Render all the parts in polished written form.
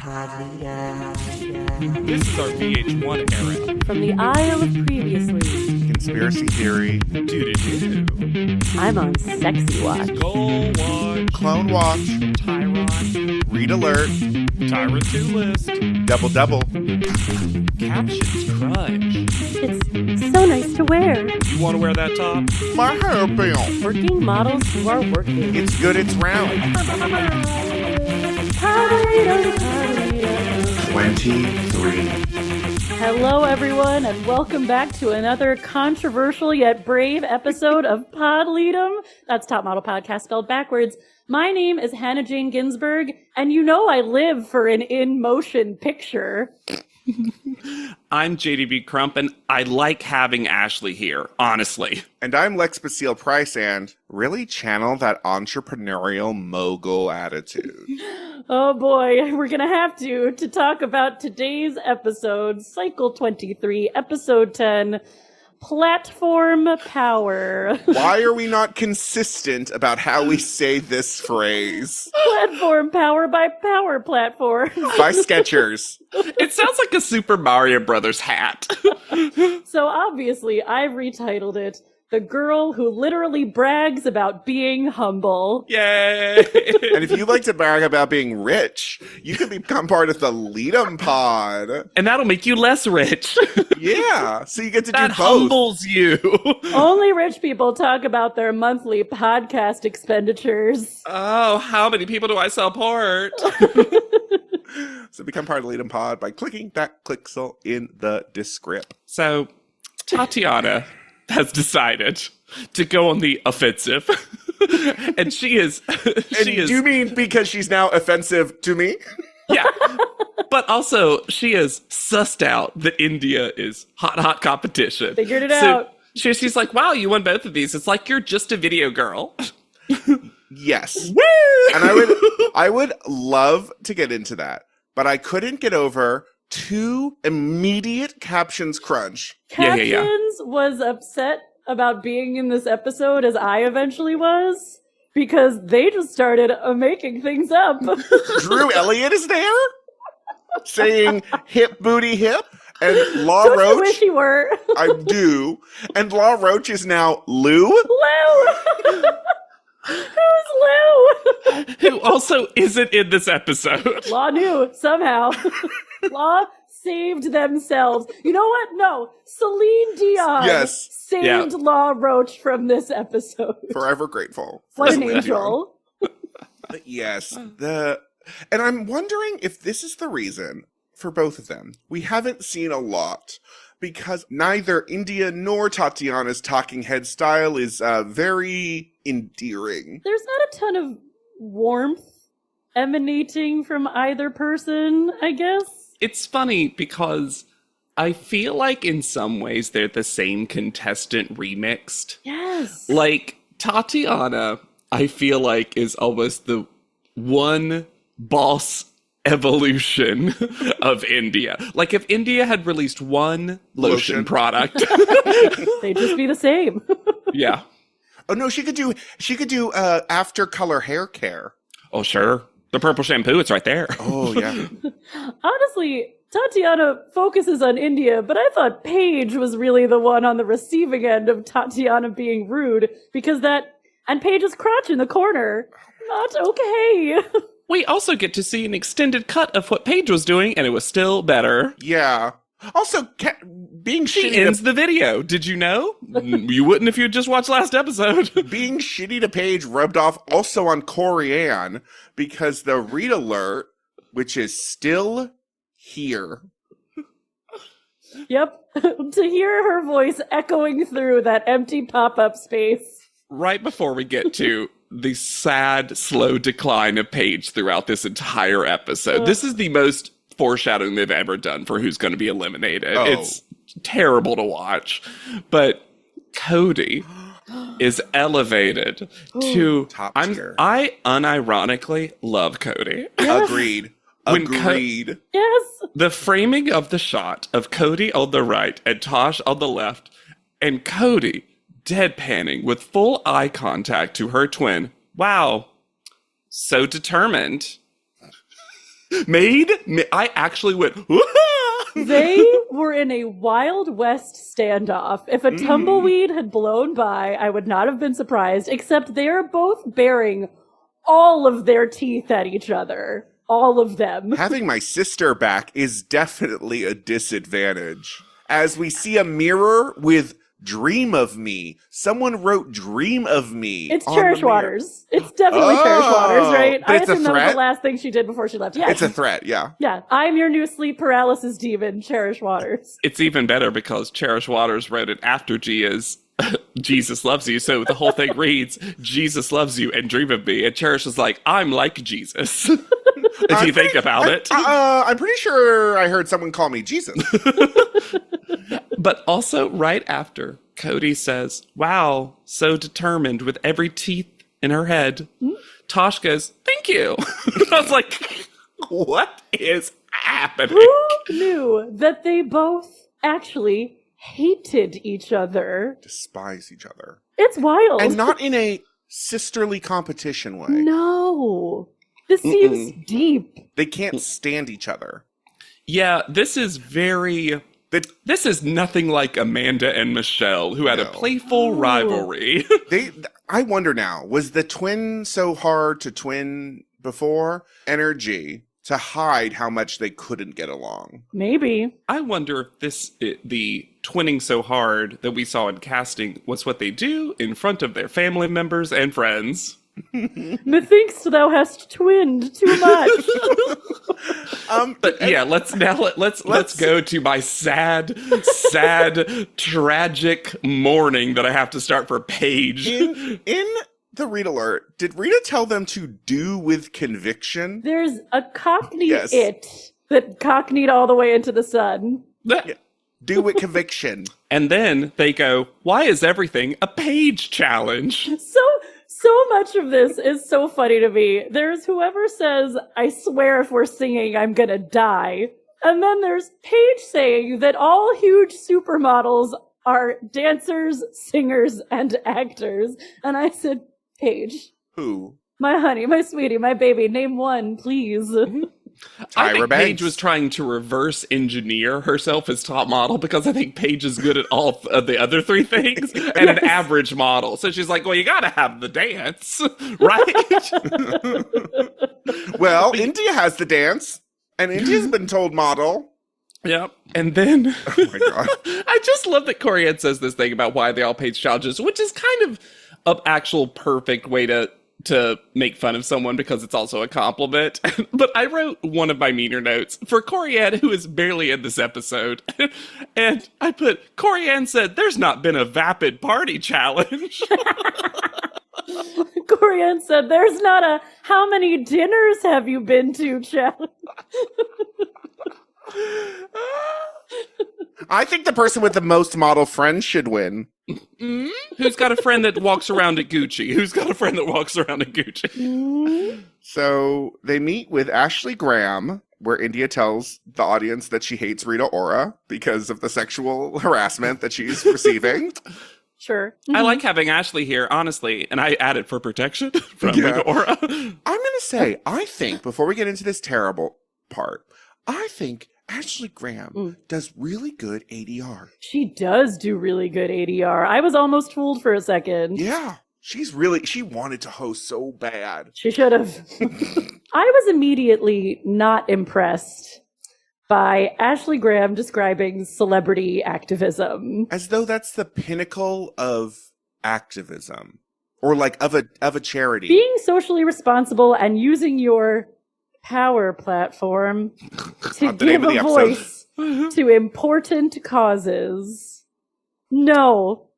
This is our VH1 era. From the Isle of Previously. Conspiracy theory. Doo-doo-doo. I'm on Sexy Watch. Goal Watch. Clone watch. Tyron. Read alert. Tyra 2 list. Double. Captions crunch. It's so nice to wear. You want to wear that top? My hair bill. Working models who are working. It's good, it's round. 23. Hello, everyone, and welcome back to another controversial yet brave episode of Pod Lead'em. That's Top Model Podcast spelled backwards. My name is Hannah Jane Ginsburg, and you know I live for an in-motion picture. I'm JDB Crump, and I like having Ashley here, honestly. And I'm Lex Basile Price, and really channel that entrepreneurial mogul attitude. Oh boy, we're gonna have to talk about today's episode, Cycle 23, Episode 10, Platform Power. Why are we not consistent about how we say this phrase? Platform Power by Power Platform. By Skechers. It sounds like a Super Mario Brothers hat. So obviously, I've retitled it, The Girl Who Literally Brags About Being Humble. Yay! And if you like to brag about being rich, you can become part of the Lead'em Pod. And that'll make you less rich. Yeah, so you get to That do both. humbles you. Only rich people talk about their monthly podcast expenditures. Oh, how many people do I support? So become part of the Lead'em Pod by clicking that clicksel in the descript. So, Tatiana has decided to go on the offensive. And she is... And do you mean because she's now offensive to me? Yeah. But also, she has sussed out that India is hot competition. Figured it out. She's like, wow, you won both of these. It's like you're just a video girl. Yes. Woo! And I would love to get into that, but I couldn't get over two immediate captions crunch. Captions was upset about being in this episode as I eventually was, because they just started making things up. Drew Elliott is there saying hip booty hip, and Law Don't you Roach. wish he were? I do. And Law Roach is now Lou. Lou! Who's Lou? Who also isn't in this episode. Law knew, somehow. Law saved themselves. You know what? No. Celine Dion Yes. saved Law Roach from this episode. Forever grateful. What an Celine Dion. angel. But yes, and I'm wondering if this is the reason for both of them. We haven't seen a lot because neither India nor Tatiana's talking head style is very endearing. There's not a ton of warmth emanating from either person, I guess. It's funny because I feel like in some ways they're the same contestant remixed. Yes. Like, Tatiana, I feel like, is almost the one boss evolution of India. Like, if India had released one lotion product. They'd just be the same. Yeah. Oh no, she could do after color hair care. Oh, sure. The purple shampoo, it's right there. Oh yeah. Honestly, Tatiana focuses on India, but I thought Paige was really the one on the receiving end of Tatiana being rude, because and Paige's crotch in the corner, not okay. We also get to see an extended cut of what Paige was doing, and it was still better. Yeah. Also, being She shitty ends the video. Did you know? You wouldn't if you had just watched last episode. being shitty to Paige rubbed off also on Corianne because the read alert, which is still here. Yep. To hear her voice echoing through that empty pop-up space. Right before we get to the sad, slow decline of Paige throughout this entire episode. This is the most foreshadowing they've ever done for who's going to be eliminated. Oh. It's terrible to watch. But Cody is elevated to... Top tier. I unironically love Cody. Yes. Agreed. When Agreed. Yes. The framing of the shot of Cody on the right and Tosh on the left, and Cody deadpanning with full eye contact to her twin. Wow. So determined. I actually went, "Wah!" They were in a Wild West standoff. If a tumbleweed had blown by, I would not have been surprised, except they are both bearing all of their teeth at each other. All of them. Having my sister back is definitely a disadvantage. As we see a mirror with Dream of Me. Someone wrote Dream of Me. It's Cherish Waters. It's definitely Cherish Waters, right? But it's a assume that was threat? the last thing she did before she left. Yeah. It's a threat, yeah. Yeah. I'm your new sleep paralysis demon, Cherish Waters. It's even better because Cherish Waters wrote it after G is Jesus loves you. So the whole thing reads, Jesus loves you and dream of me. And Cherish is like, I'm like Jesus. If you think about it. I'm pretty sure I heard someone call me Jesus. But also right after, Cody says, wow, so determined with every teeth in her head. Tosh goes, thank you. I was like, what is happening? Who knew that they both actually hated each other? Despise each other. It's wild. And not in a sisterly competition way. No. This seems deep. They can't stand each other. Yeah, this is very... This is nothing like Amanda and Michelle, who had a playful rivalry. I wonder now, was the twin so hard to twin before? Energy to hide how much they couldn't get along. Maybe. I wonder if the twinning so hard that we saw in casting was what they do in front of their family members and friends. Methinks thou hast twinned too much. But yeah, let's go to my sad, tragic morning that I have to start for Paige. In the read alert, did Rita tell them to do with conviction? There's a Cockney it that cockneyed all the way into the sun. Do with conviction. And then they go, why is everything a Paige challenge? So much of this is so funny to me. There's whoever says, I swear if we're singing, I'm gonna die. And then there's Paige saying that all huge supermodels are dancers, singers, and actors. And I said, Paige. Who? My honey, my sweetie, my baby, name one, please. I think Banks. Paige was trying to reverse engineer herself as top model because I think Paige is good at all of the other three things and an average model. So she's like, well, you gotta have the dance, right? Well, India has the dance, and India's been told model. Yep. And then Oh my god. I just love that Corianne says this thing about why they all Paige challenges, which is kind of an actual perfect way to make fun of someone because it's also a compliment. But I wrote one of my meaner notes for Corianne, who is barely in this episode. And I put, Corianne said, there's not been a vapid party challenge. Corianne said, there's not a how many dinners have you been to challenge. I think the person with the most model friends should win. Who's got a friend that walks around at Gucci? Who's got a friend that walks around at Gucci? So they meet with Ashley Graham, where India tells the audience that she hates Rita Ora because of the sexual harassment that she's receiving. Sure. I like having Ashley here, honestly, and I added for protection from Rita Ora. I'm going to say, I think, before we get into this terrible part, I think Ashley Graham does really good ADR. She does do really good ADR. I was almost fooled for a second. Yeah. She wanted to host so bad. She should have. I was immediately not impressed by Ashley Graham describing celebrity activism. As though that's the pinnacle of activism. Or like of a charity. Being socially responsible and using your power platform to give a voice to important causes. No.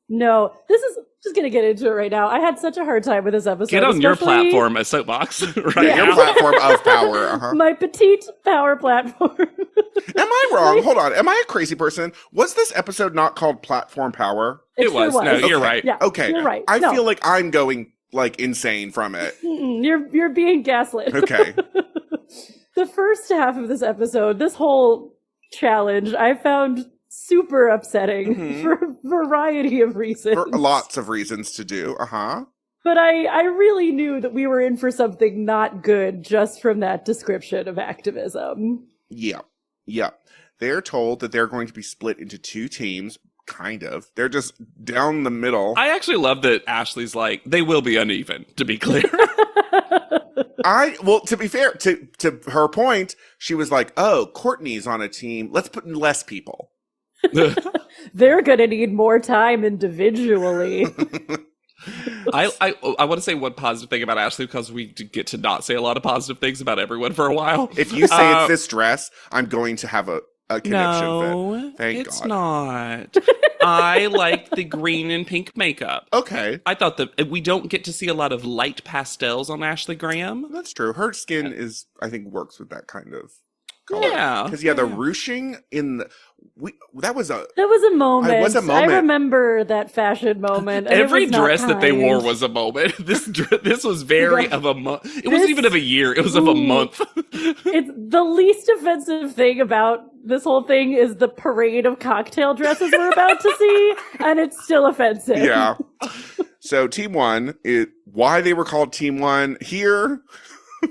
This is just going to get into it right now. I had such a hard time with this episode. Get on your platform, a soapbox, right Your now. platform of power. Uh-huh. My petite power platform. Am I wrong? Hold on. Am I a crazy person? Was this episode not called Platform Power? It was. No, you're right. Yeah, Okay. You're right. I feel like I'm going insane from it. You're being gaslit. Okay. The first half of this episode, this whole challenge, I found super upsetting for a variety of reasons. For lots of reasons to do. Uh-huh. But I really knew that we were in for something not good just from that description of activism. Yeah. Yeah. They're told that they're going to be split into two teams. Kind of. They're just down the middle. I actually love that Ashley's like, they will be uneven, to be clear. Well, to be fair, to her point, she was like, oh, Courtney's on a team. Let's put in less people. They're going to need more time individually. I want to say one positive thing about Ashley because we get to not say a lot of positive things about everyone for a while. If you say it's this dress, I'm going to have a conniption no, fit. Thank it's God. not. I like the green and pink makeup. Okay. I thought that we don't get to see a lot of light pastels on Ashley Graham. That's true. Her skin is, I think, works with that kind of color. Yeah. Because, the ruching in the... That was a moment. It was a moment. I remember that fashion moment. And every it was not dress that they kind. wore was a moment. This was very of a month. It wasn't even of a year. It was of a month. It's the least offensive thing about this whole thing is the parade of cocktail dresses we're about to see, and it's still offensive. Yeah. So Team One, why they were called Team One here,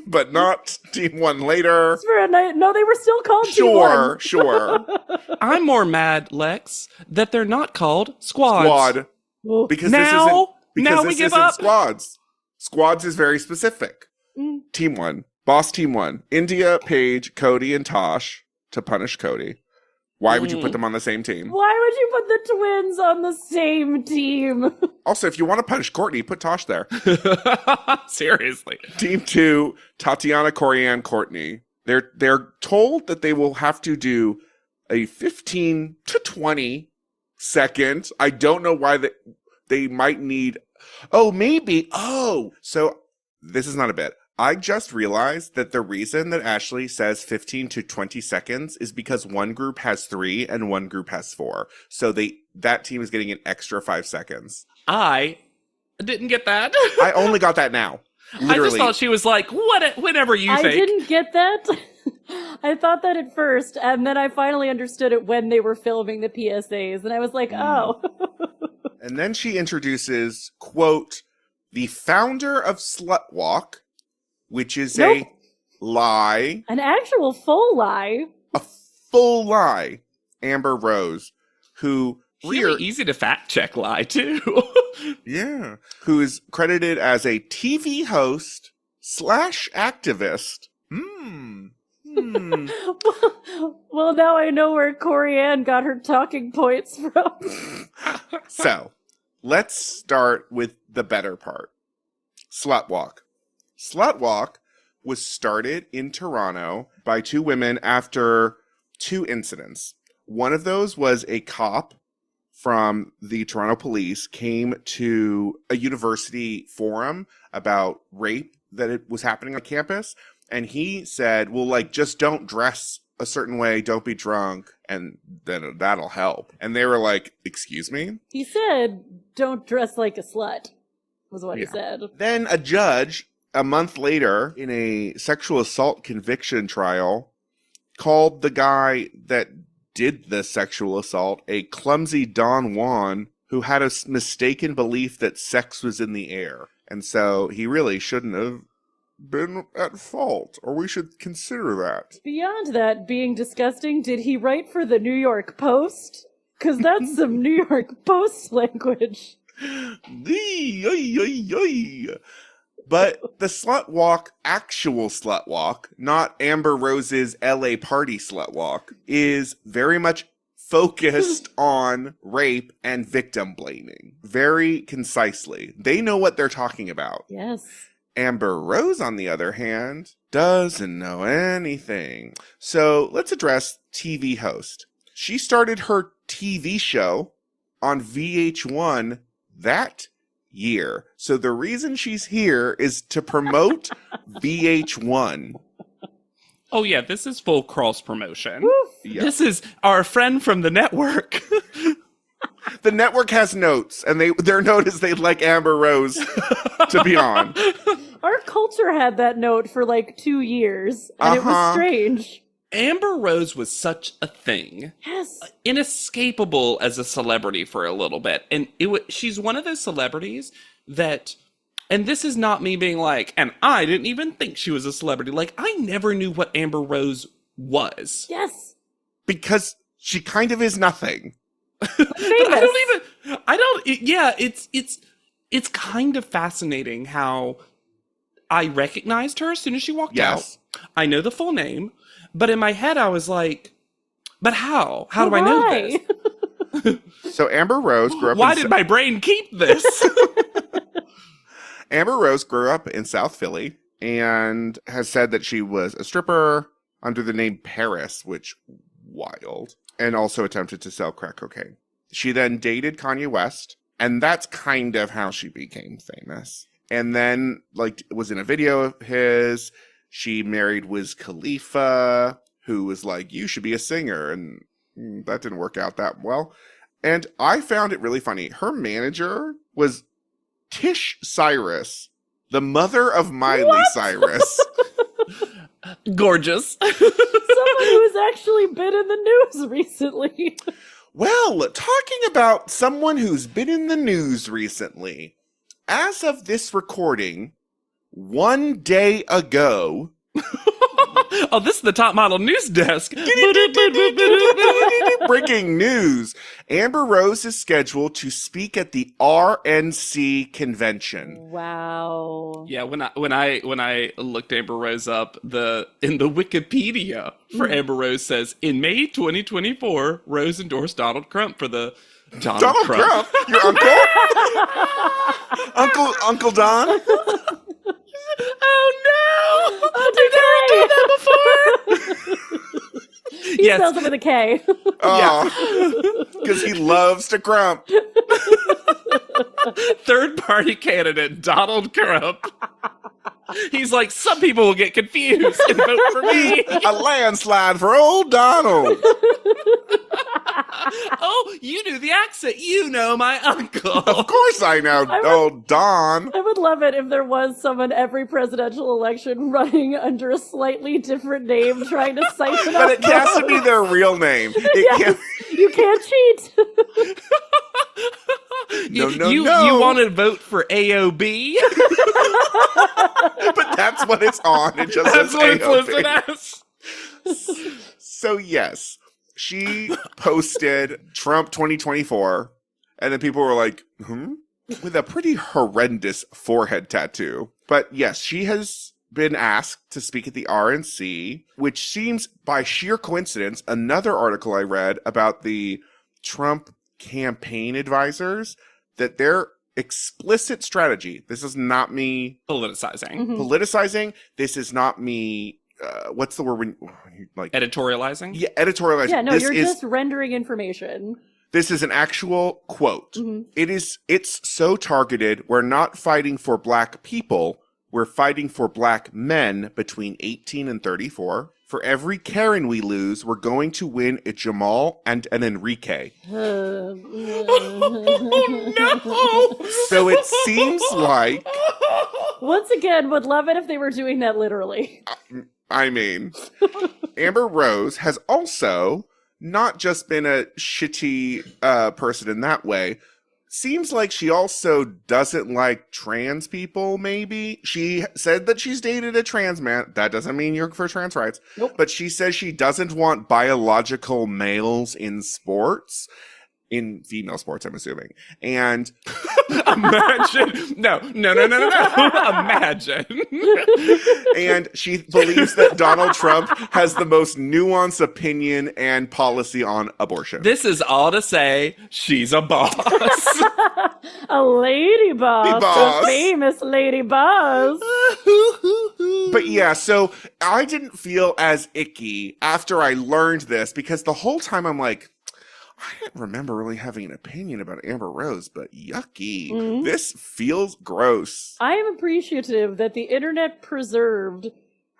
but not Team One later. For a night, no, they were still called Team One. Sure. I'm more mad, Lex, that they're not called squads. Squad. Well, Because now we this give isn't up. squads. Squads is very specific. Team One. Boss Team One. India, Paige, Cody, and Tosh to punish Cody. Why would you put them on the same team? why would you put the twins on the same team? Also, if you want to punish Courtney, put Tosh there. Seriously. Team Two, Tatiana, Corianne, Courtney. They're told that they will have to do a 15 to 20 second. I don't know why they might need. Oh, maybe. Oh, so this is not a bit. I just realized that the reason that Ashley says 15 to 20 seconds is because one group has 3 and one group has 4. So that team is getting an extra 5 seconds. I didn't get that. I only got that now. Literally. I just thought she was like, whenever you I think. didn't get that. I thought that at first, and then I finally understood it when they were filming the PSAs, and I was like, oh. And then she introduces, quote, the founder of Slutwalk, which is a lie. An actual full lie. A full lie. Amber Rose, who Really easy to fact check lie, too. Yeah. Who is credited as a TV host / activist. Well, now I know where Corianne got her talking points from. So, let's start with the better part. Slutwalk. Slutwalk was started in Toronto by 2 women after 2 incidents. One of those was a cop from the Toronto police came to a university forum about rape that it was happening on campus. And he said, well, just don't dress a certain way, don't be drunk, and then that'll help. And they were like, excuse me? He said, don't dress like a slut, was what he said. Then a judge, a month later, in a sexual assault conviction trial, called the guy that did the sexual assault a clumsy Don Juan who had a mistaken belief that sex was in the air. And so he really shouldn't have been at fault, or we should consider that. Beyond that being disgusting, did he write for the New York Post? Because that's some New York Post language. But the slut walk, actual slut walk, not Amber Rose's LA party slut walk, is very much focused on rape and victim blaming. Very concisely. They know what they're talking about. Yes. Amber Rose, on the other hand, doesn't know anything. So let's address TV host. She started her TV show on VH1 that year. So the reason she's here is to promote VH1. Oh, yeah, this is full cross promotion. Yeah. This is our friend from the network. The network has notes, and their note is they'd like Amber Rose to be on. Our culture had that note for 2 years, and it was strange. Amber Rose was such a thing. Yes. Inescapable as a celebrity for a little bit. And she's one of those celebrities that And this is not me being like, and I didn't even think she was a celebrity. Like, I never knew what Amber Rose was. Yes. Because she kind of is nothing. Famous. It's kind of fascinating how I recognized her as soon as she walked Yes. out. I know the full name, but in my head I was like, but how? How do I know this? So Amber Rose grew up Why did my brain keep this? Amber Rose grew up in South Philly and has said that she was a stripper under the name Paris, which wild, and also attempted to sell crack cocaine. She then dated Kanye West, and that's kind of how she became famous. And then, like, was in a video of his. She married Wiz Khalifa, who was like, you should be a singer, and that didn't work out that well. And I found it really funny. Her manager was Tish Cyrus, the mother of Miley Cyrus. Gorgeous. Someone who's actually been in the news recently. Well, talking about someone who's been in the news recently, as of this recording, one day ago... Oh, this is the Top Model News Desk. Breaking news. Amber Rose is scheduled to speak at the RNC convention. Wow. Yeah, when I looked Amber Rose up, in the Wikipedia for Amber Rose says, in May 2024, Rose endorsed Donald Trump for the Donald Trump? Your uncle? Uncle Don? Oh no! Did I do that before? He spells it with a K. Oh, because he loves to crump. Third party candidate Donald Trump. He's like, some people will get confused and vote for me. A landslide for old Donald. Oh, you do the accent. You know my uncle. Of course I know old Don. I would love it if there was someone every presidential election running under a slightly different name trying to siphon But off it has to be their real name. You can't cheat. No. You want to vote for AOB? But that's what it's on. It just That's says what it's AOB. listed as. So yes, she posted Trump 2024, and then people were like, with a pretty horrendous forehead tattoo. But yes, she has been asked to speak at the RNC, which seems by sheer coincidence, another article I read about the Trump campaign advisors, that their explicit strategy, this is not me politicizing, this is not me, what's the word when you like editorializing? Yeah, editorializing. Yeah, no, this you're is, just rendering information. This is an actual quote. It's so targeted. We're not fighting for black people. We're fighting for black men between 18 and 34. For every Karen we lose, we're going to win a Jamal and an Enrique. Oh, no! So it seems like... Once again, would love it if they were doing that literally. I mean, Amber Rose has also not just been a shitty person in that way. Seems like she also doesn't like trans people, maybe. She said that she's dated a trans man. That doesn't mean you're for trans rights. Nope. But she says she doesn't want biological males in sports. In female sports, I'm assuming. And imagine. No. Imagine. And she believes that Donald Trump has the most nuanced opinion and policy on abortion. This is all to say she's a boss. A lady boss. boss. A famous lady boss. But yeah, so I didn't feel as icky after I learned this, because the whole time I'm like, I didn't remember really having an opinion about Amber Rose, but yucky. Mm-hmm. This feels gross. I am appreciative that the internet preserved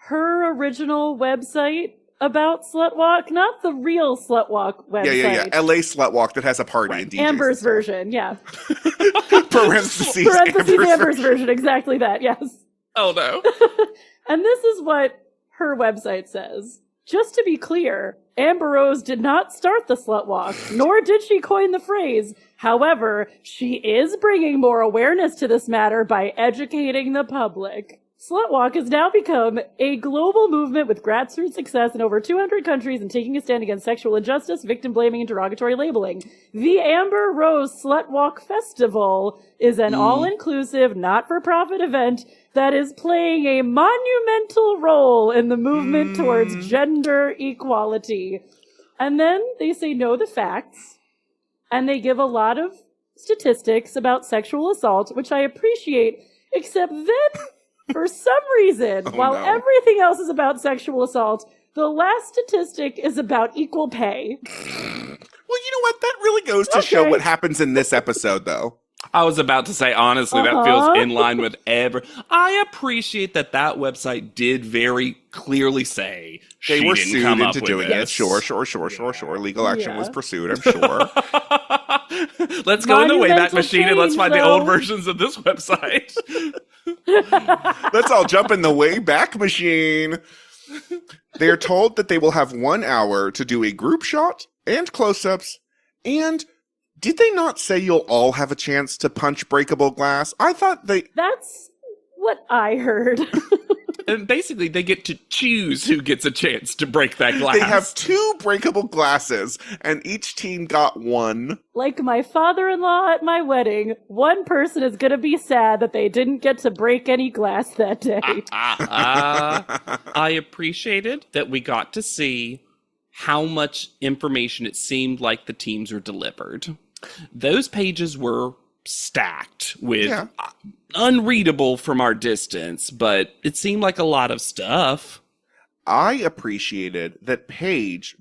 her original website about Slutwalk, not the real Slutwalk website. Yeah. LA Slutwalk that has a party and DJs. Amber's version, yeah. Parentheses Amber's version, exactly that, yes. Oh no. And this is what her website says. Just to be clear, Amber Rose did not start the slut walk, nor did she coin the phrase. However, she is bringing more awareness to this matter by educating the public. Slutwalk has now become a global movement with grassroots success in over 200 countries and taking a stand against sexual injustice, victim blaming, and derogatory labeling. The Amber Rose Slutwalk Festival is an all-inclusive, not-for-profit event that is playing a monumental role in the movement towards gender equality. And then they say know the facts, and they give a lot of statistics about sexual assault, which I appreciate, except then, for some reason, while everything else is about sexual assault, the last statistic is about equal pay. Well, you know what? That really goes to show what happens in this episode, though. I was about to say, honestly, that feels in line with I appreciate that website did very clearly say they were didn't sued come up into with doing this. it. Sure. Legal action was pursued, I'm sure. Let's go in the Wayback Monumental Machine and let's change, find the though. old versions of this website. Let's all jump in the Wayback Machine. They are told that they will have 1 hour to do a group shot and close-ups. And did they not say you'll all have a chance to punch breakable glass? I thought That's what I heard. And basically, they get to choose who gets a chance to break that glass. they have 2 breakable glasses, and each team got 1. Like my father-in-law at my wedding, one person is going to be sad that they didn't get to break any glass that day. I appreciated that we got to see how much information it seemed like the teams were delivered. Those pages were stacked with unreadable from our distance, but it seemed like a lot of stuff. I appreciated that Paige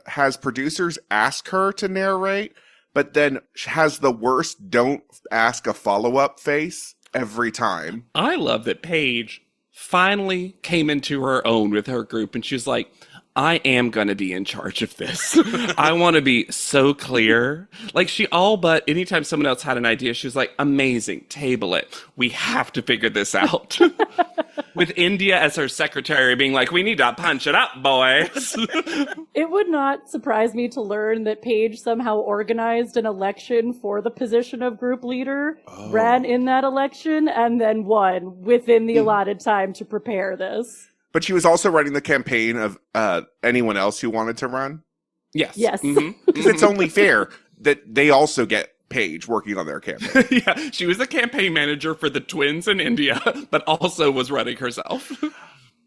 has producers ask her to narrate, but then has the worst don't ask a follow-up face every time. I love that Paige finally came into her own with her group, and she was like, I am going to be in charge of this. I want to be so clear. Like, she all but anytime someone else had an idea, she was like, amazing, table it. We have to figure this out. With India as her secretary being like, we need to punch it up, boys. It would not surprise me to learn that Paige somehow organized an election for the position of group leader, ran in that election, and then won within the allotted time to prepare this. But she was also running the campaign of anyone else who wanted to run. Yes. Because it's only fair that they also get Paige working on their campaign. Yeah, she was the campaign manager for the twins in India, but also was running herself.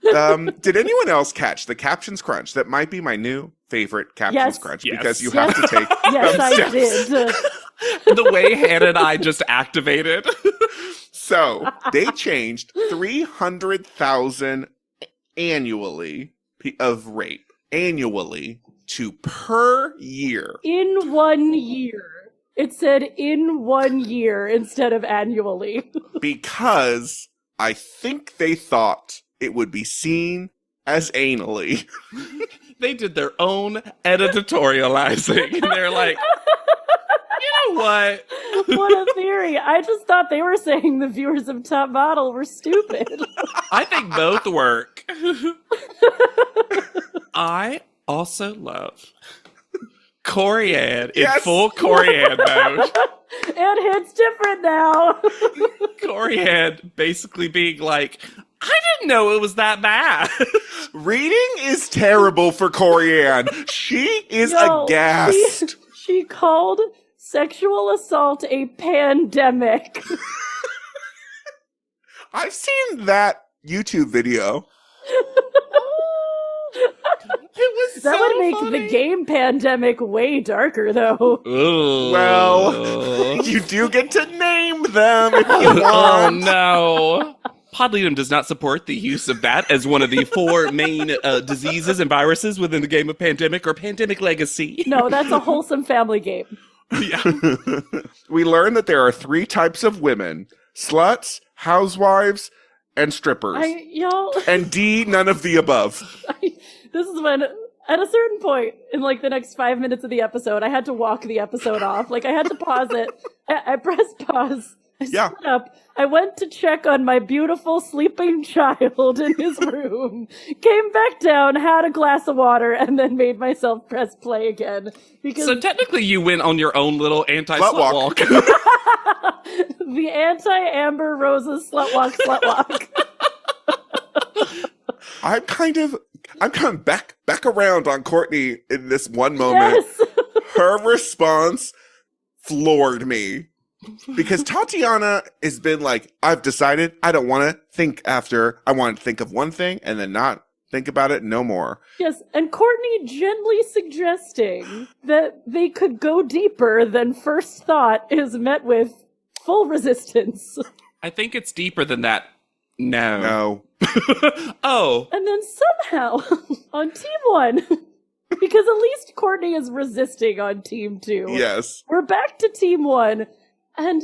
Did anyone else catch the captions crunch? That might be my new favorite captions crunch because you have to take Yes, I steps. did. The way Hannah and I just activated. So they changed 300,000 annually of rape to per year. In 1 year. It said in 1 year instead of annually. Because I think they thought it would be seen as anally. They did their own editorializing. And they're like, you know what? What a theory. I just thought they were saying the viewers of Top Model were stupid. I think both work. I also love Corianne in full Corianne mode. And it's different now. Corianne basically being like, I didn't know it was that bad. Reading is terrible for Corianne. She is aghast. She called sexual assault a pandemic. I've seen that YouTube video. That would make the game pandemic way darker, though. Ooh. Well, you do get to name them if you want. Oh, no. Podleadum does not support the use of that as one of the 4 main diseases and viruses within the game of Pandemic or Pandemic Legacy. No, that's a wholesome family game. Yeah. We learn that there are 3 types of women: sluts, housewives, and strippers. And D, none of the above. This is when, at a certain point in like the next 5 minutes of the episode, I had to walk the episode off. Like I had to pause it. I pressed pause I Yeah. stood up. I went to check on my beautiful sleeping child in his room, came back down, had a glass of water, and then made myself press play again. Because So technically you went on your own little anti-slut Slut walk. walk. the anti-Amber Roses slut walk. I'm coming back around on Courtney in this one moment. Yes. Her response floored me. Because Tatiana has been like, I've decided I don't want to think after. I want to think of one thing and then not think about it no more. Yes, and Courtney gently suggesting that they could go deeper than first thought is met with full resistance. I think it's deeper than that. No. No. Oh. And then somehow, on Team 1, because at least Courtney is resisting on Team 2. Yes. We're back to Team 1, and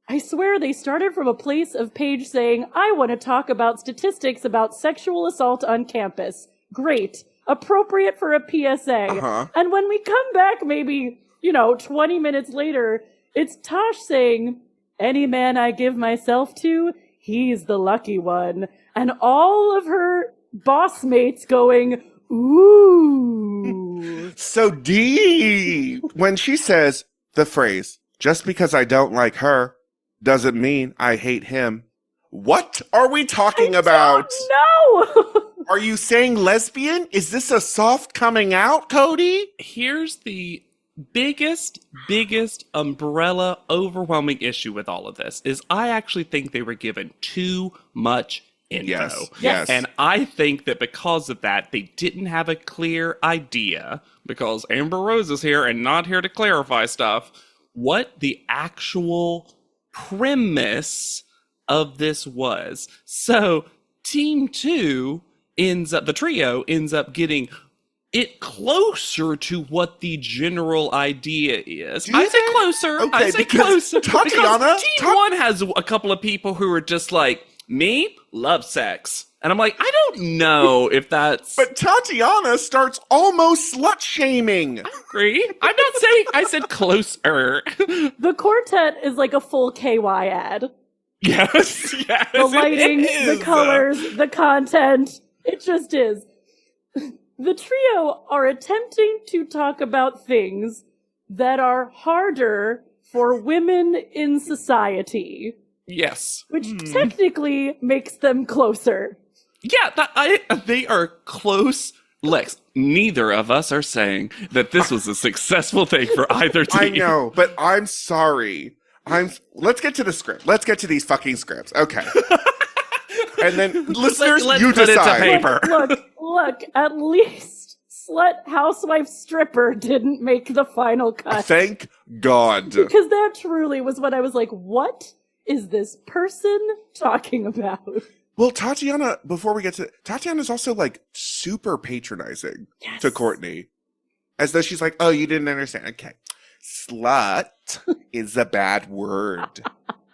I swear they started from a place of Paige saying, I want to talk about statistics about sexual assault on campus. Great. Appropriate for a PSA. Uh-huh. And when we come back maybe, 20 minutes later, it's Tosh saying, any man I give myself to, he's the lucky one. And all of her boss mates going, ooh. So deep. When she says the phrase, just because I don't like her doesn't mean I hate him. What are we talking about? No! Are you saying lesbian? Is this a soft coming out, Cody? Here's the biggest umbrella overwhelming issue with all of this is I actually think they were given too much info. Yes. And I think that because of that, they didn't have a clear idea, because Amber Rose is here and not here to clarify stuff, what the actual premise of this was. So Team 2 the trio ends up getting it closer to what the general idea is. Do I they? say closer. Okay, I say because closer. Tatiana- Because Team 1 has a couple of people who are just like, me, love sex. And I'm like, I don't know if that's... But Tatiana starts almost slut-shaming. agree. I'm not saying I said closer. The quartet is like a full KY ad. Yes. The lighting, the colors, the content. It just is. The trio are attempting to talk about things that are harder for women in society, Yes. which technically makes them closer. Yeah, they are close. Lex, neither of us are saying that this was a successful thing for either team. I know, but I'm sorry. Let's get to the script. Let's get to these fucking scripts. Okay. And then, listeners, let's you put it to decide. paper. Look, at least Slut Housewife Stripper didn't make the final cut. Thank God. Because that truly was what I was like, what is this person talking about? Well, Tatiana, before we get to... Tatiana's also, like, super patronizing to Courtney. As though she's like, oh, you didn't understand. Okay. Slut is a bad word.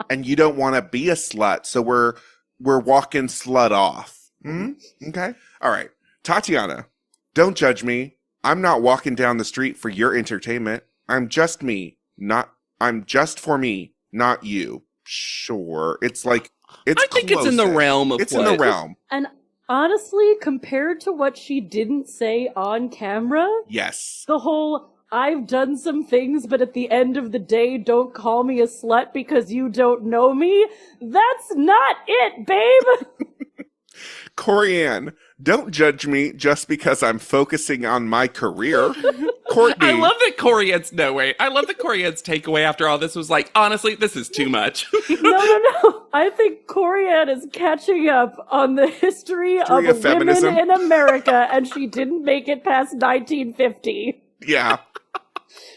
And you don't want to be a slut, so we're walking slut off. Okay? All right. Tatiana, don't judge me. I'm not walking down the street for your entertainment. I'm just for me, not you. Sure. It's like, I think it's in the close-ish. realm of It's in the realm. And honestly, compared to what she didn't say on camera, Yes. the whole, I've done some things, but at the end of the day, don't call me a slut because you don't know me, that's not it, babe! Corianne, don't judge me just because I'm focusing on my career. Courtney. I love that Corianne's I love that Corianne's takeaway after all this was like, honestly, this is too much. No. I think Corianne is catching up on the history of women feminism. in America, and she didn't make it past 1950. Yeah.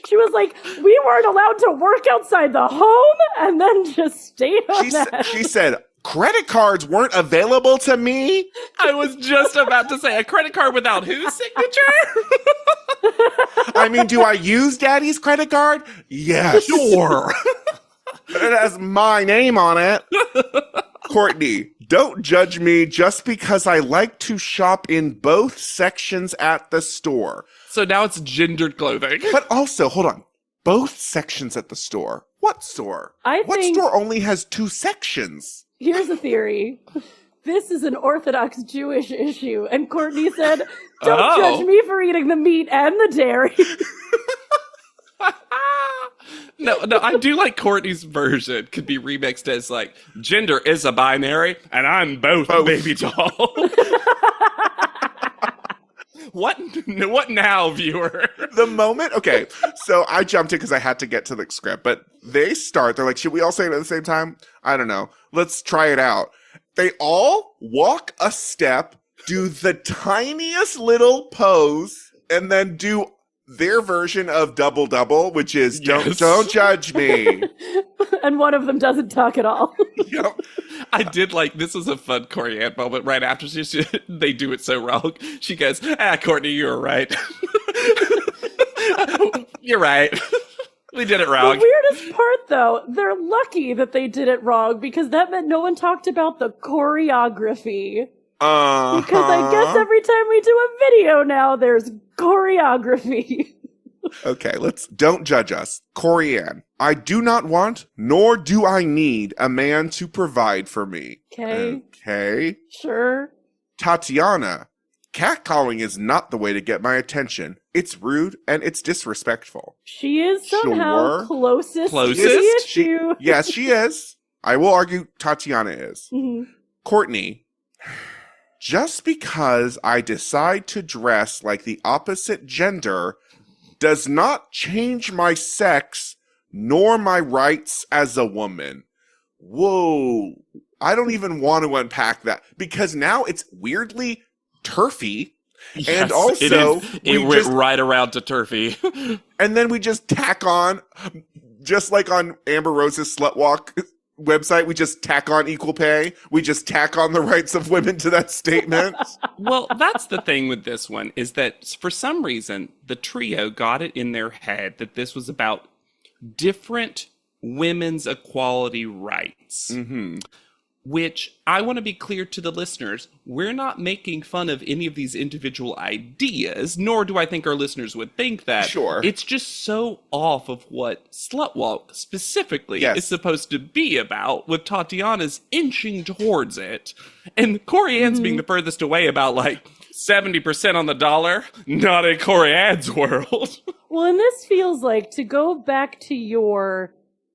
She was like, we weren't allowed to work outside the home, and then just stayed on that. She said, credit cards weren't available to me. I was just about to say, a credit card without whose signature? I mean, do I use daddy's credit card? Yes. Sure. It has my name on it. Courtney, don't judge me just because I like to shop in both sections at the store. So now it's gendered clothing. But also, hold on. Both sections at the store. What store? What store only has 2 sections? Here's a theory. This is an Orthodox Jewish issue. And Courtney said, don't judge me for eating the meat and the dairy. No, I do like Courtney's version. Could be remixed as like, gender is a binary, and I'm both. Baby doll. What now, viewer? The moment, okay, so I jumped in because I had to get to the script, but they're like, should we all say it at the same time? I don't know. Let's try it out. They all walk a step, do the tiniest little pose, and then do their version of double double, which is don't judge me. And one of them doesn't talk at all. Yep. I did like, this was a fun Corianne moment right after they do it so wrong. She goes, Courtney, you were right. You're right. We did it wrong. The weirdest part, though, they're lucky that they did it wrong because that meant no one talked about the choreography. Because I guess every time we do a video now, there's choreography. Okay, don't judge us. Corianne, I do not want, nor do I need a man to provide for me. Okay. Sure. Tatiana, catcalling is not the way to get my attention. It's rude and it's disrespectful. She is somehow closest to the issue. Yes, she is. I will argue Tatiana is. Mm-hmm. Courtney, just because I decide to dress like the opposite gender does not change my sex nor my rights as a woman. Whoa. I don't even want to unpack that because now it's weirdly turfy. Yes, and also it went right around to turfy. And then we just tack on, just like on Amber Rose's Slutwalk website, we just tack on equal pay. We just tack on the rights of women to that statement. Well, that's the thing with this one, is that for some reason, the trio got it in their head that this was about different women's equality rights. Mm-hmm. Which, I want to be clear to the listeners, we're not making fun of any of these individual ideas, nor do I think our listeners would think that. Sure. It's just so off of what Slutwalk specifically is supposed to be about, with Tatiana's inching towards it, and Corianne's being the furthest away about, like, 70% on the dollar, not in Corianne's world. Well, and this feels like, to go back to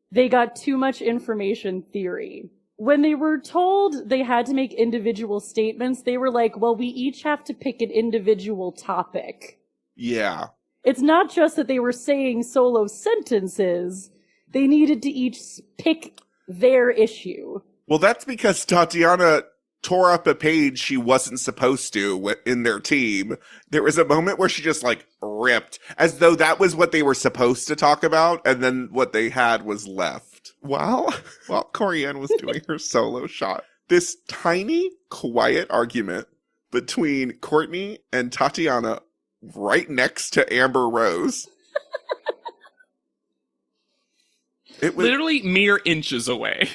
they got too much information theory. When they were told they had to make individual statements, they were like, well, we each have to pick an individual topic. Yeah. It's not just that they were saying solo sentences. They needed to each pick their issue. Well, that's because Tatiana tore up a page she wasn't supposed to in their team. There was a moment where she just, like, ripped, as though that was what they were supposed to talk about, and then what they had was left. While Corianne was doing her solo shot, this tiny, quiet argument between Courtney and Tatiana right next to Amber Rose. It was literally mere inches away.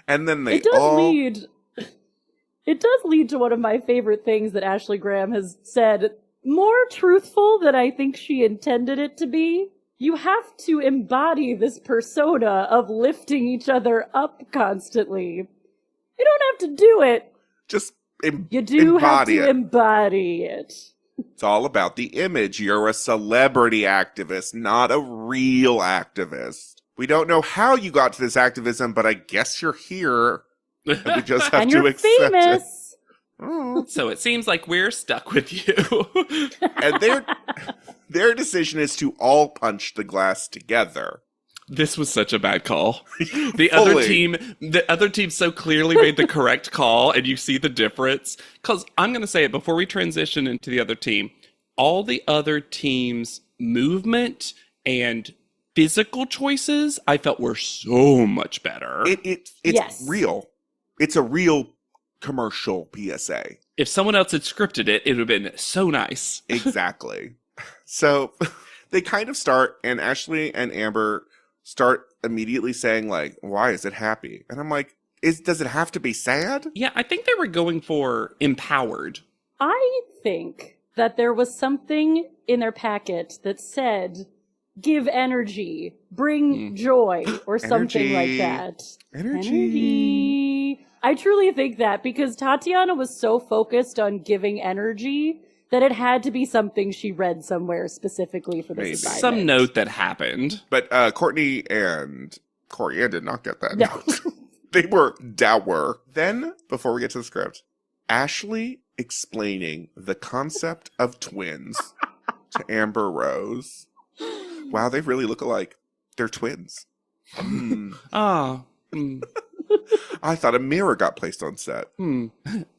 And then they It does lead to one of my favorite things that Ashley Graham has said, more truthful than I think she intended it to be. You have to embody this persona of lifting each other up constantly. You don't have to do it. Just you do have to embody it. It's all about the image. You're a celebrity activist, not a real activist. We don't know how you got to this activism, but I guess you're here. And we just have to accept famous. it. Oh. So it seems like we're stuck with you. And their decision is to all punch the glass together. This was such a bad call. The other team so clearly made the correct call, and you see the difference. Because I'm going to say it before we transition into the other team. All the other teams' movement and physical choices, I felt were so much better. It's real. It's a real commercial PSA. If someone else had scripted it, it would have been so nice. Exactly. So they kind of start, and Ashley and Amber start immediately saying, like, why is it happy? And I'm like, does it have to be sad? Yeah, I think they were going for empowered. I think that there was something in their packet that said, give energy, bring joy, or something like that. Energy. I truly think that because Tatiana was so focused on giving energy that it had to be something she read somewhere specifically for this assignment. Some note that happened. But Courtney and Corianne did not get that No. note. They were dour. Then, before we get to the script, Ashley explaining the concept of twins to Amber Rose. Wow, they really look alike. They're twins. Ah. I thought a mirror got placed on set.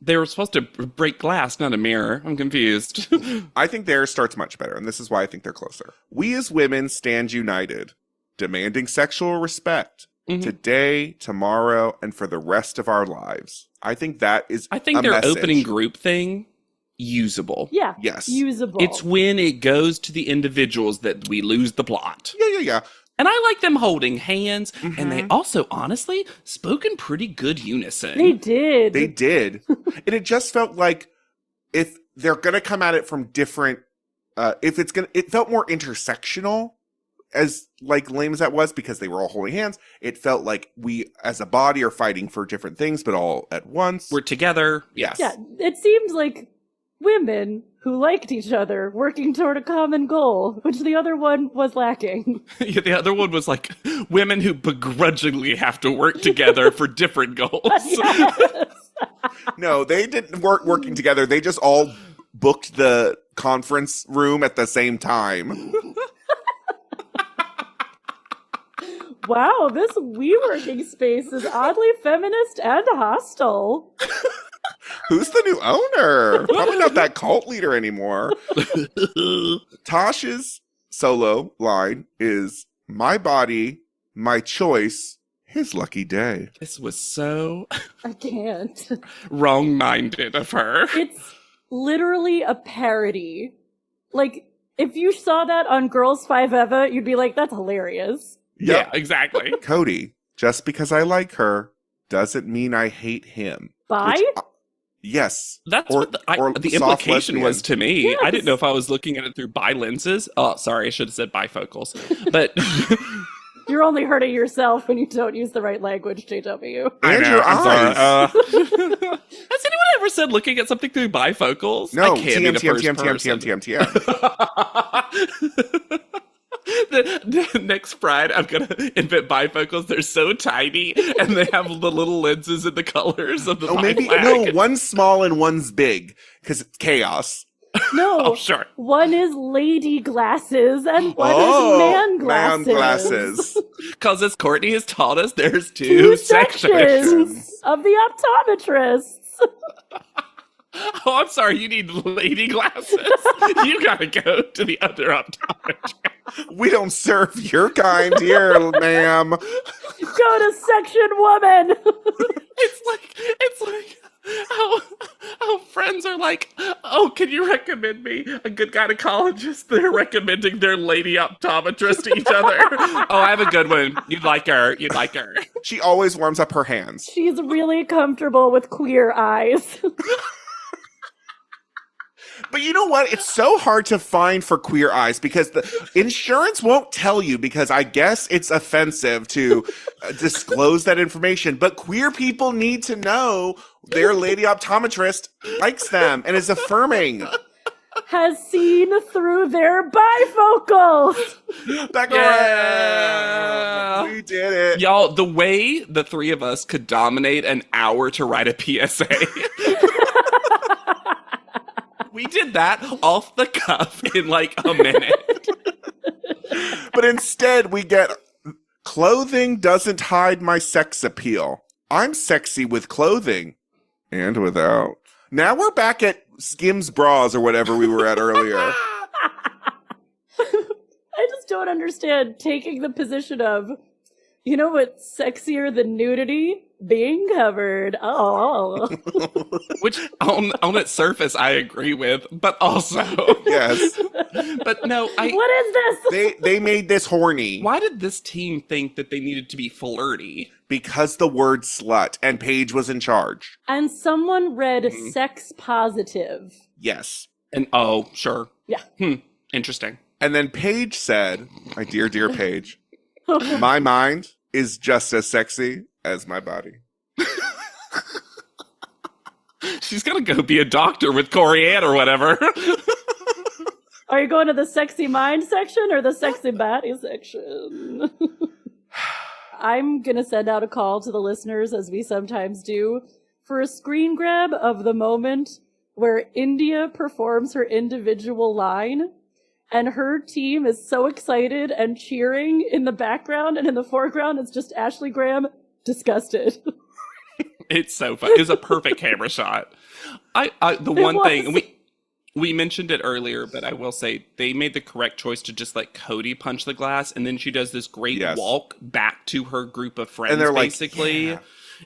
They were supposed to break glass, not a mirror. I'm confused. I think theirs starts much better, and this is why I think they're closer. We as women stand united, demanding sexual respect today, tomorrow, and for the rest of our lives. I think that is I think a their message. opening group thing, usable. Yeah. Yes. Usable. It's when it goes to the individuals that we lose the plot. Yeah. And I like them holding hands, and they also, honestly, spoke in pretty good unison. They did. They did. And it just felt like if they're going to come at it from different, it felt more intersectional, as like lame as that was, because they were all holding hands. It felt like we as a body are fighting for different things, but all at once. We're together. Yes. Yeah, it seemed like women who liked each other working toward a common goal, which the other one was lacking. Yeah, the other one was like women who begrudgingly have to work together for different goals. Yes. No, they didn't working together. They just all booked the conference room at the same time. Wow, this WeWorking space is oddly feminist and hostile. Who's the new owner? Probably not that cult leader anymore. Tosh's solo line is, "My body, my choice, his lucky day." This was so I can't. wrong-minded of her. It's literally a parody. Like, if you saw that on Girls 5 Eva, you'd be like, that's hilarious. Yeah, exactly. Cody, just because I like her doesn't mean I hate him. Bye? Which, yes. That's Or- what the or soft implication was lesbian. to me. Yes. I didn't know if I was looking at it through bi lenses. Oh, sorry, I should have said bifocals. But You're only hurting yourself when you don't use the right language, JW. And your eyes. Has anyone ever said looking at something through bifocals? No, I can't be the first person. TM. The next Pride, I'm gonna invent bifocals. They're so tiny, and they have the little lenses and the colors of the Oh, maybe, flag. no, one's small and one's big, because it's chaos. No. Oh, sure. One is lady glasses and one is man glasses. Man glasses. Because as Courtney has taught us, there's two Two sections. sections of the optometrists. Oh, I'm sorry. You need lady glasses. You gotta go to the other optometrist. We don't serve your kind here, ma'am. Go to section woman. It's like how friends are like, oh, can you recommend me a good gynecologist? They're recommending their lady optometrist to each other. Oh, I have a good one. You'd like her. She always warms up her hands. She's really comfortable with queer eyes. But you know what? It's so hard to find for queer eyes because the insurance won't tell you, because I guess it's offensive to disclose that information. But queer people need to know their lady optometrist likes them and is affirming. Has seen through their bifocals. Back Yeah. around. We did it. Y'all, the way the three of us could dominate an hour to write a PSA. We did that off the cuff in like a minute. But instead, we get, clothing doesn't hide my sex appeal. I'm sexy with clothing and without. Now we're back at Skims bras or whatever we were at earlier. I just don't understand taking the position of, you know what's sexier than nudity? Being covered. Oh. Which on its surface I agree with, but also Yes. But no, What is this? They made this horny why did this team think that they needed to be flirty? because the word slut and Paige was in charge. And someone read sex positive. Yes. And oh, sure. Yeah. Interesting. And then Paige said, my dear, dear Paige, my mind is just as sexy as my body. She's gonna go be a doctor with Corianne or whatever. Are you going to the sexy mind section or the sexy body section? I'm going to send out a call to the listeners, as we sometimes do, for a screen grab of the moment where India performs her individual line, and her team is so excited and cheering in the background, and in the foreground it's just Ashley Graham disgusted. It's so fun. It was a perfect camera shot. The one thing, and we mentioned it earlier, but I will say they made the correct choice to just let Cody punch the glass, and then she does this great walk back to her group of friends, and they're basically. Like,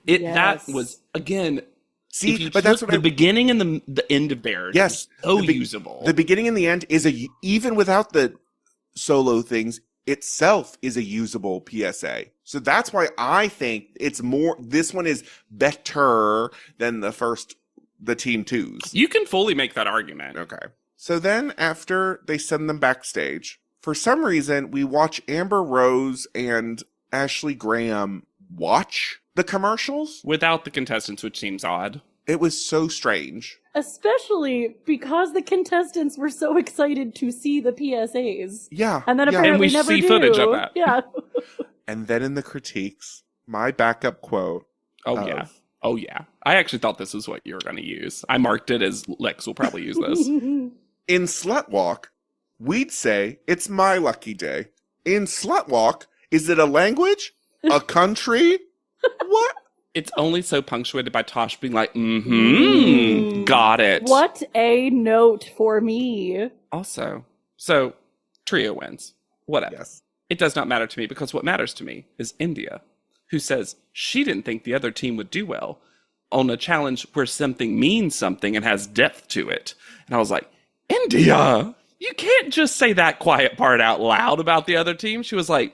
yeah. That was, again, see, but that's what the beginning and the end of there. Yes, so usable. The beginning and the end is even without the solo things itself is a usable PSA. So that's why I think this one is better than the team twos. You can fully make that argument. Okay. So then after they send them backstage, for some reason we watch Amber Rose and Ashley Graham watch the commercials without the contestants, which seems odd. It was so strange. Especially because the contestants were so excited to see the PSAs. Yeah. And then apparently and we never see do. footage of that. Yeah. And then in the critiques, my backup quote. Oh, yeah. I actually thought this was what you were going to use. I marked it as Lex will probably use this. In Slutwalk, we'd say it's my lucky day. In Slutwalk, is it a language? A country? What? It's only so punctuated by Tosh being like, got it. What a note for me. Also, so Trio wins. Whatever. Yes. It does not matter to me because what matters to me is India, who says she didn't think the other team would do well on a challenge where something means something and has depth to it. And I was like, India, you can't just say that quiet part out loud about the other team. She was like,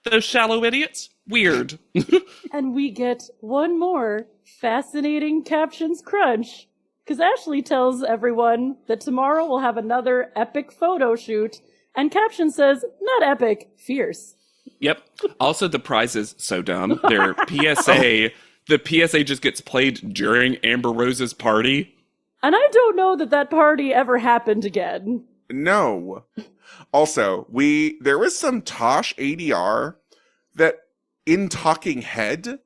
those shallow idiots? Weird. And we get one more fascinating captions crunch, because Ashley tells everyone that tomorrow we'll have another epic photo shoot, and caption says, not epic, fierce. Yep. Also, the prize is so dumb. Their PSA, the PSA just gets played during Amber Rose's party. And I don't know that party ever happened again. No. Also, there was some Tosh ADR that in Talking Head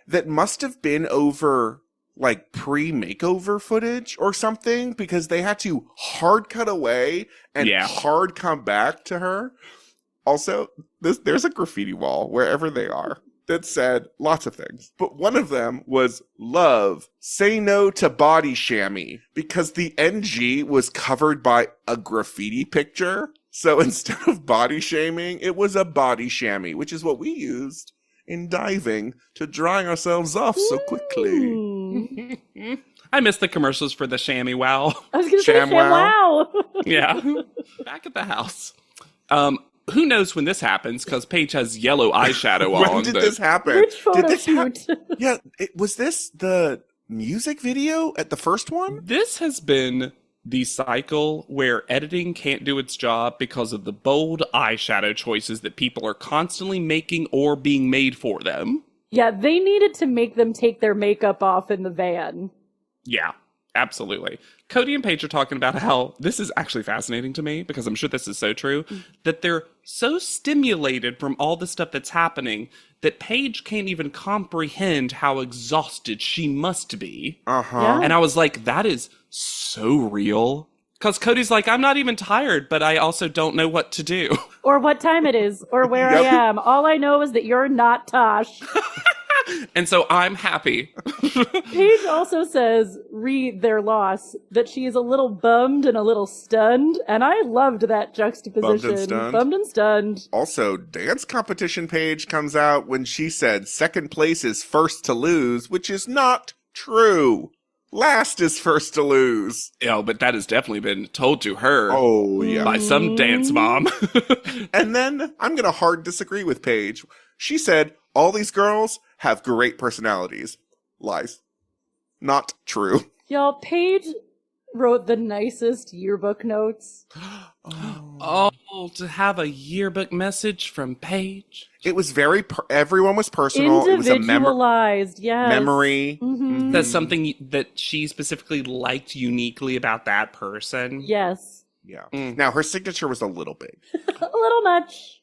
that must have been over like pre-makeover footage or something, because they had to hard cut away and hard come back to her. Also, there's a graffiti wall wherever they are that said lots of things. But one of them was, love, say no to body shammy, because the NG was covered by a graffiti picture. So instead of body shaming, it was a body shammy, which is what we used in diving to drying ourselves off so quickly. I missed the commercials for the Shammy Wow. I was going to say ShamWow. Yeah. Back at the house. Who knows when this happens, because Paige has yellow eyeshadow on. When did this happen? Which photo shoot? Yeah, was this the music video at the first one? This has been the cycle where editing can't do its job because of the bold eyeshadow choices that people are constantly making or being made for them. Yeah, they needed to make them take their makeup off in the van. Yeah, absolutely. Cody and Paige are talking about how this is actually fascinating to me, because I'm sure this is so true, that they're so stimulated from all the stuff that's happening that Paige can't even comprehend how exhausted she must be. Yeah. And I was like, that is so real. Because Cody's like, I'm not even tired, but I also don't know what to do. Or what time it is, or where I am. All I know is that you're not Tosh. And so I'm happy. Paige also says, re their loss, that she is a little bummed and a little stunned. And I loved that juxtaposition. Bummed and stunned. Also, dance competition page comes out when she said second place is first to lose, which is not true. Last is first to lose. Yeah, but that has definitely been told to her. Oh, yeah. By some dance mom. And then I'm going to hard disagree with Paige. She said, all these girls have great personalities. Lies. Not true. Y'all, Paige wrote the nicest yearbook notes. Oh, to have a yearbook message from Paige. It was very, everyone was personal. It was a Individualized, yes. memory. Mm-hmm. That's something that she specifically liked uniquely about that person. Yes. Yeah. Now, her signature was a little big. A little much.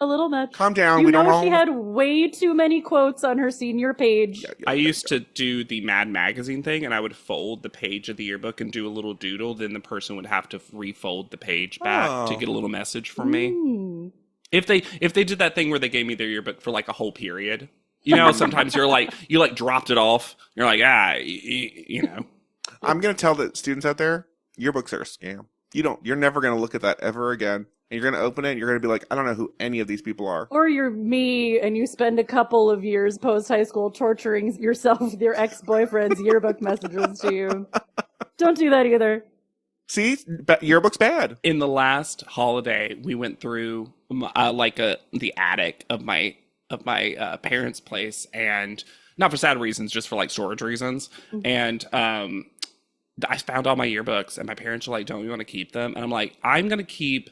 A little much. Calm down. You we know don't all... she had way too many quotes on her senior page. I used to do the Mad Magazine thing, and I would fold the page of the yearbook and do a little doodle. Then the person would have to refold the page back to get a little message from me. If they did that thing where they gave me their yearbook for like a whole period, you know, sometimes you're like you dropped it off. You're like you know. I'm gonna tell the students out there, yearbooks are a scam. You're never gonna look at that ever again. And you're going to open it and you're going to be like, I don't know who any of these people are. Or you're me and you spend a couple of years post-high school torturing yourself with your ex-boyfriend's yearbook messages to you. Don't do that either. See? Yearbook's bad. In the last holiday, we went through the attic of my parents' place, and not for sad reasons, just for like storage reasons. And I found all my yearbooks and my parents were like, don't you want to keep them? And I'm like, I'm going to keep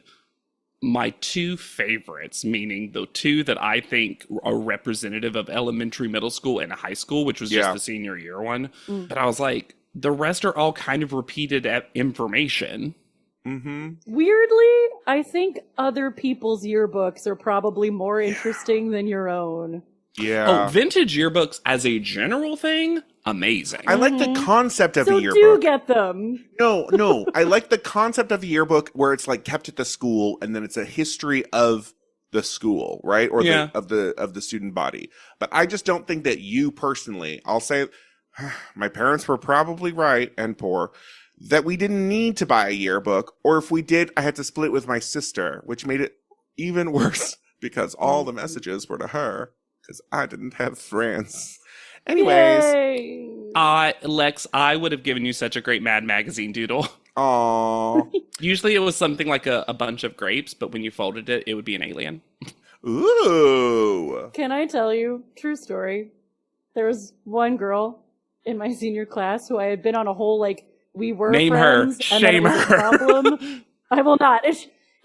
my two favorites, meaning the two that I think are representative of elementary, middle school, and high school, which was just the senior year one. But I was like, the rest are all kind of repeated information. Weirdly, I think other people's yearbooks are probably more interesting than your own. Yeah. Oh, vintage yearbooks as a general thing, amazing. I like the concept of a yearbook. So do get them. No. I like the concept of a yearbook where it's like kept at the school and then it's a history of the school, right? Or of the student body. But I just don't think that you personally, I'll say my parents were probably right and poor, that we didn't need to buy a yearbook, or if we did, I had to split with my sister, which made it even worse because all the messages were to her. Because I didn't have friends. Anyways. Lex, I would have given you such a great Mad Magazine doodle. Aww. Usually it was something like a bunch of grapes, but when you folded it, it would be an alien. Ooh. Can I tell you, true story, there was one girl in my senior class who I had been on a whole, we were Name friends. her. And Shame then it was her. a problem. I will not.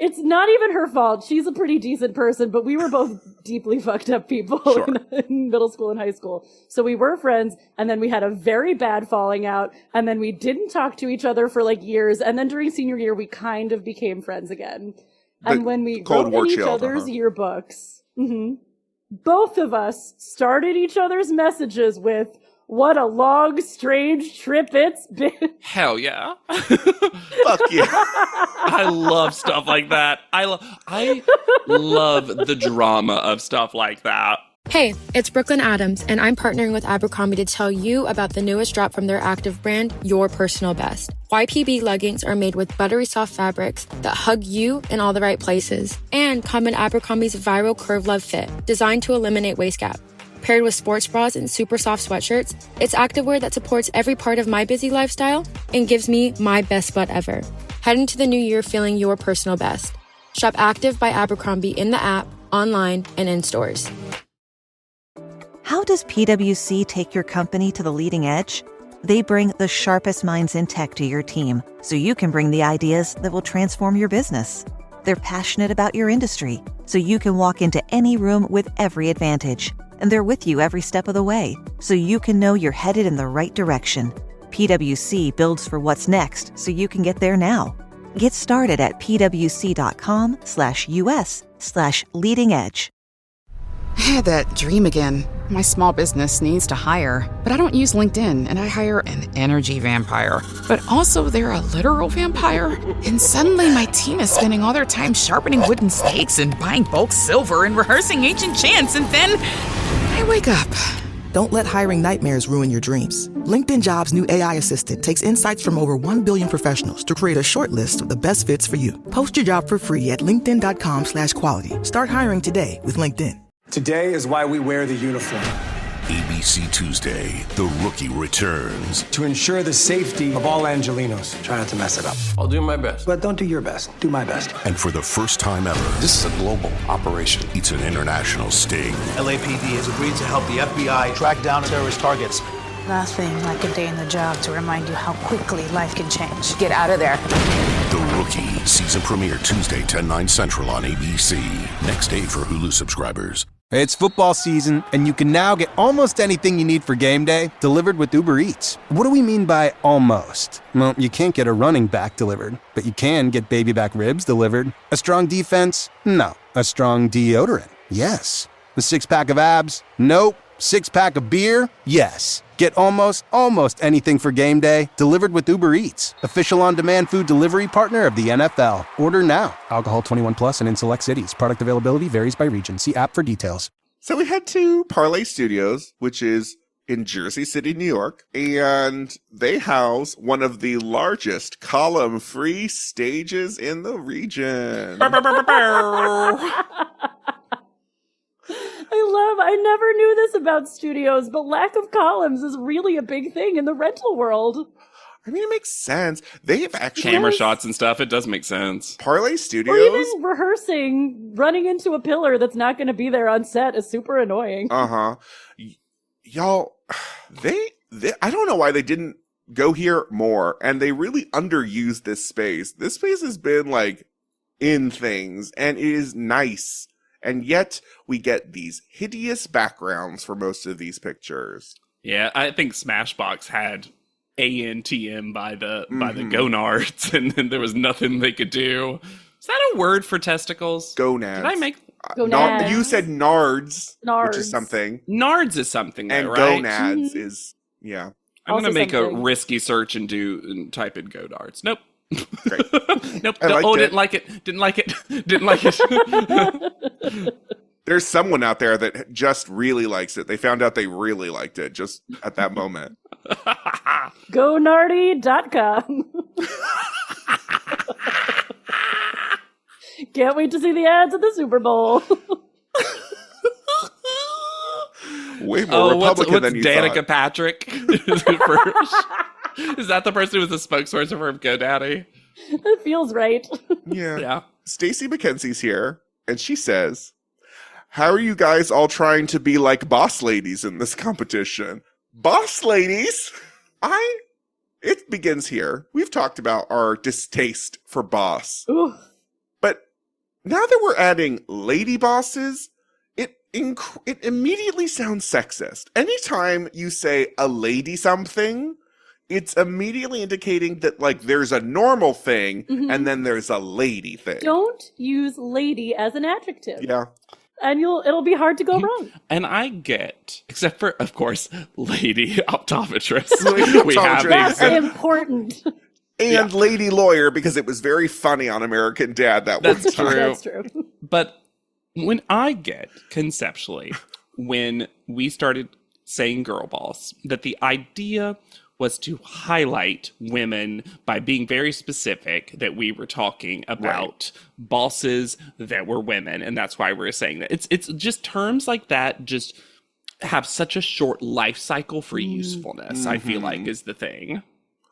It's not even her fault. She's a pretty decent person, but we were both deeply fucked up people in middle school and high school. So we were friends, and then we had a very bad falling out, and then we didn't talk to each other for years, and then during senior year, we kind of became friends again. And when we wrote in each other's yearbooks, both of us started each other's messages with, "What a long, strange trip it's been." Hell yeah. Fuck yeah. I love stuff like that. I love the drama of stuff like that. Hey, it's Brooklyn Adams, and I'm partnering with Abercrombie to tell you about the newest drop from their active brand, Your Personal Best. YPB leggings are made with buttery soft fabrics that hug you in all the right places and come in Abercrombie's viral Curve Love fit, designed to eliminate waist gap. Paired with sports bras and super soft sweatshirts, it's activewear that supports every part of my busy lifestyle and gives me my best butt ever. Head into the new year feeling your personal best. Shop Active by Abercrombie in the app, online, and in stores. How does PwC take your company to the leading edge? They bring the sharpest minds in tech to your team, so you can bring the ideas that will transform your business. They're passionate about your industry, so you can walk into any room with every advantage. And they're with you every step of the way, so you can know you're headed in the right direction. PwC builds for what's next, so you can get there now. Get started at pwc.com/us/leading edge. I had that dream again. My small business needs to hire, but I don't use LinkedIn, and I hire an energy vampire. But also they're a literal vampire. And suddenly my team is spending all their time sharpening wooden stakes and buying bulk silver and rehearsing ancient chants, and then I wake up. Don't let hiring nightmares ruin your dreams. LinkedIn Jobs' new AI assistant takes insights from over 1 billion professionals to create a short list of the best fits for you. Post your job for free at linkedin.com/quality. Start hiring today with LinkedIn. Today is why we wear the uniform. ABC Tuesday, The Rookie returns. To ensure the safety of all Angelinos. Try not to mess it up. I'll do my best. But don't do your best. Do my best. And for the first time ever, this is a global operation. It's an international sting. LAPD has agreed to help the FBI track down terrorist targets. Nothing like a day in the job to remind you how quickly life can change. Get out of there. The Rookie, season premiere Tuesday, 10/9 Central on ABC. Next day for Hulu subscribers. It's football season, and you can now get almost anything you need for game day delivered with Uber Eats. What do we mean by almost? Well, you can't get a running back delivered, but you can get baby back ribs delivered. A strong defense? No. A strong deodorant? Yes. A six-pack of abs? Nope. Six-pack of beer? Yes. Get almost anything for game day delivered with Uber Eats, official on-demand food delivery partner of the NFL. Order now. Alcohol 21 plus and in select cities. Product availability varies by region. See app for details. So we head to Parlay Studios, which is in Jersey City, New York, and they house one of the largest column-free stages in the region. I never knew this about studios, but lack of columns is really a big thing in the rental world. I mean, it makes sense. They have actually... Camera shots and stuff, it does make sense. Parlay Studios... Or even rehearsing, running into a pillar that's not going to be there on set is super annoying. Uh-huh. Y'all, they I don't know why they didn't go here more, and they really underused this space. This space has been, like, in things, and it is nice. And yet, we get these hideous backgrounds for most of these pictures. Yeah, I think Smashbox had ANTM by the gonads, and then there was nothing they could do. Is that a word for testicles? Gonads. Did I make... Gonads. You said nards, Nards. which is something. Nards is something, though, And right? gonads is, yeah. I'm Also going to make something. a risky search and type in gonads. Nope. Great. Nope. I liked it. Didn't like it. Didn't like it. Didn't like it. There's someone out there that just really likes it. They found out they really liked it just at that moment. GoNardy.com. Can't wait to see the ads at the Super Bowl. Way more Republican what's than you Danica thought. Patrick? Is that the person who was the spokesperson for GoDaddy? It feels right. Yeah. Stacey McKenzie's here, and she says, "How are you guys all trying to be like boss ladies in this competition?" Boss ladies? It begins here. We've talked about our distaste for boss. Ooh. But now that we're adding lady bosses, it immediately sounds sexist. Anytime you say a lady something, it's immediately indicating that, like, there's a normal thing and then there's a lady thing. Don't use lady as an adjective. Yeah. And it'll be hard to go wrong. And I get, except for, of course, lady optometrist. Lady We have optometrist. That's important. And lady lawyer, because it was very funny on American Dad that one That's time. true. That's true. But when I get, conceptually, when we started saying girl boss, that the idea was to highlight women by being very specific that we were talking about bosses that were women, and that's why we're saying that. It's just terms like that just have such a short life cycle for usefulness, I feel like, is the thing.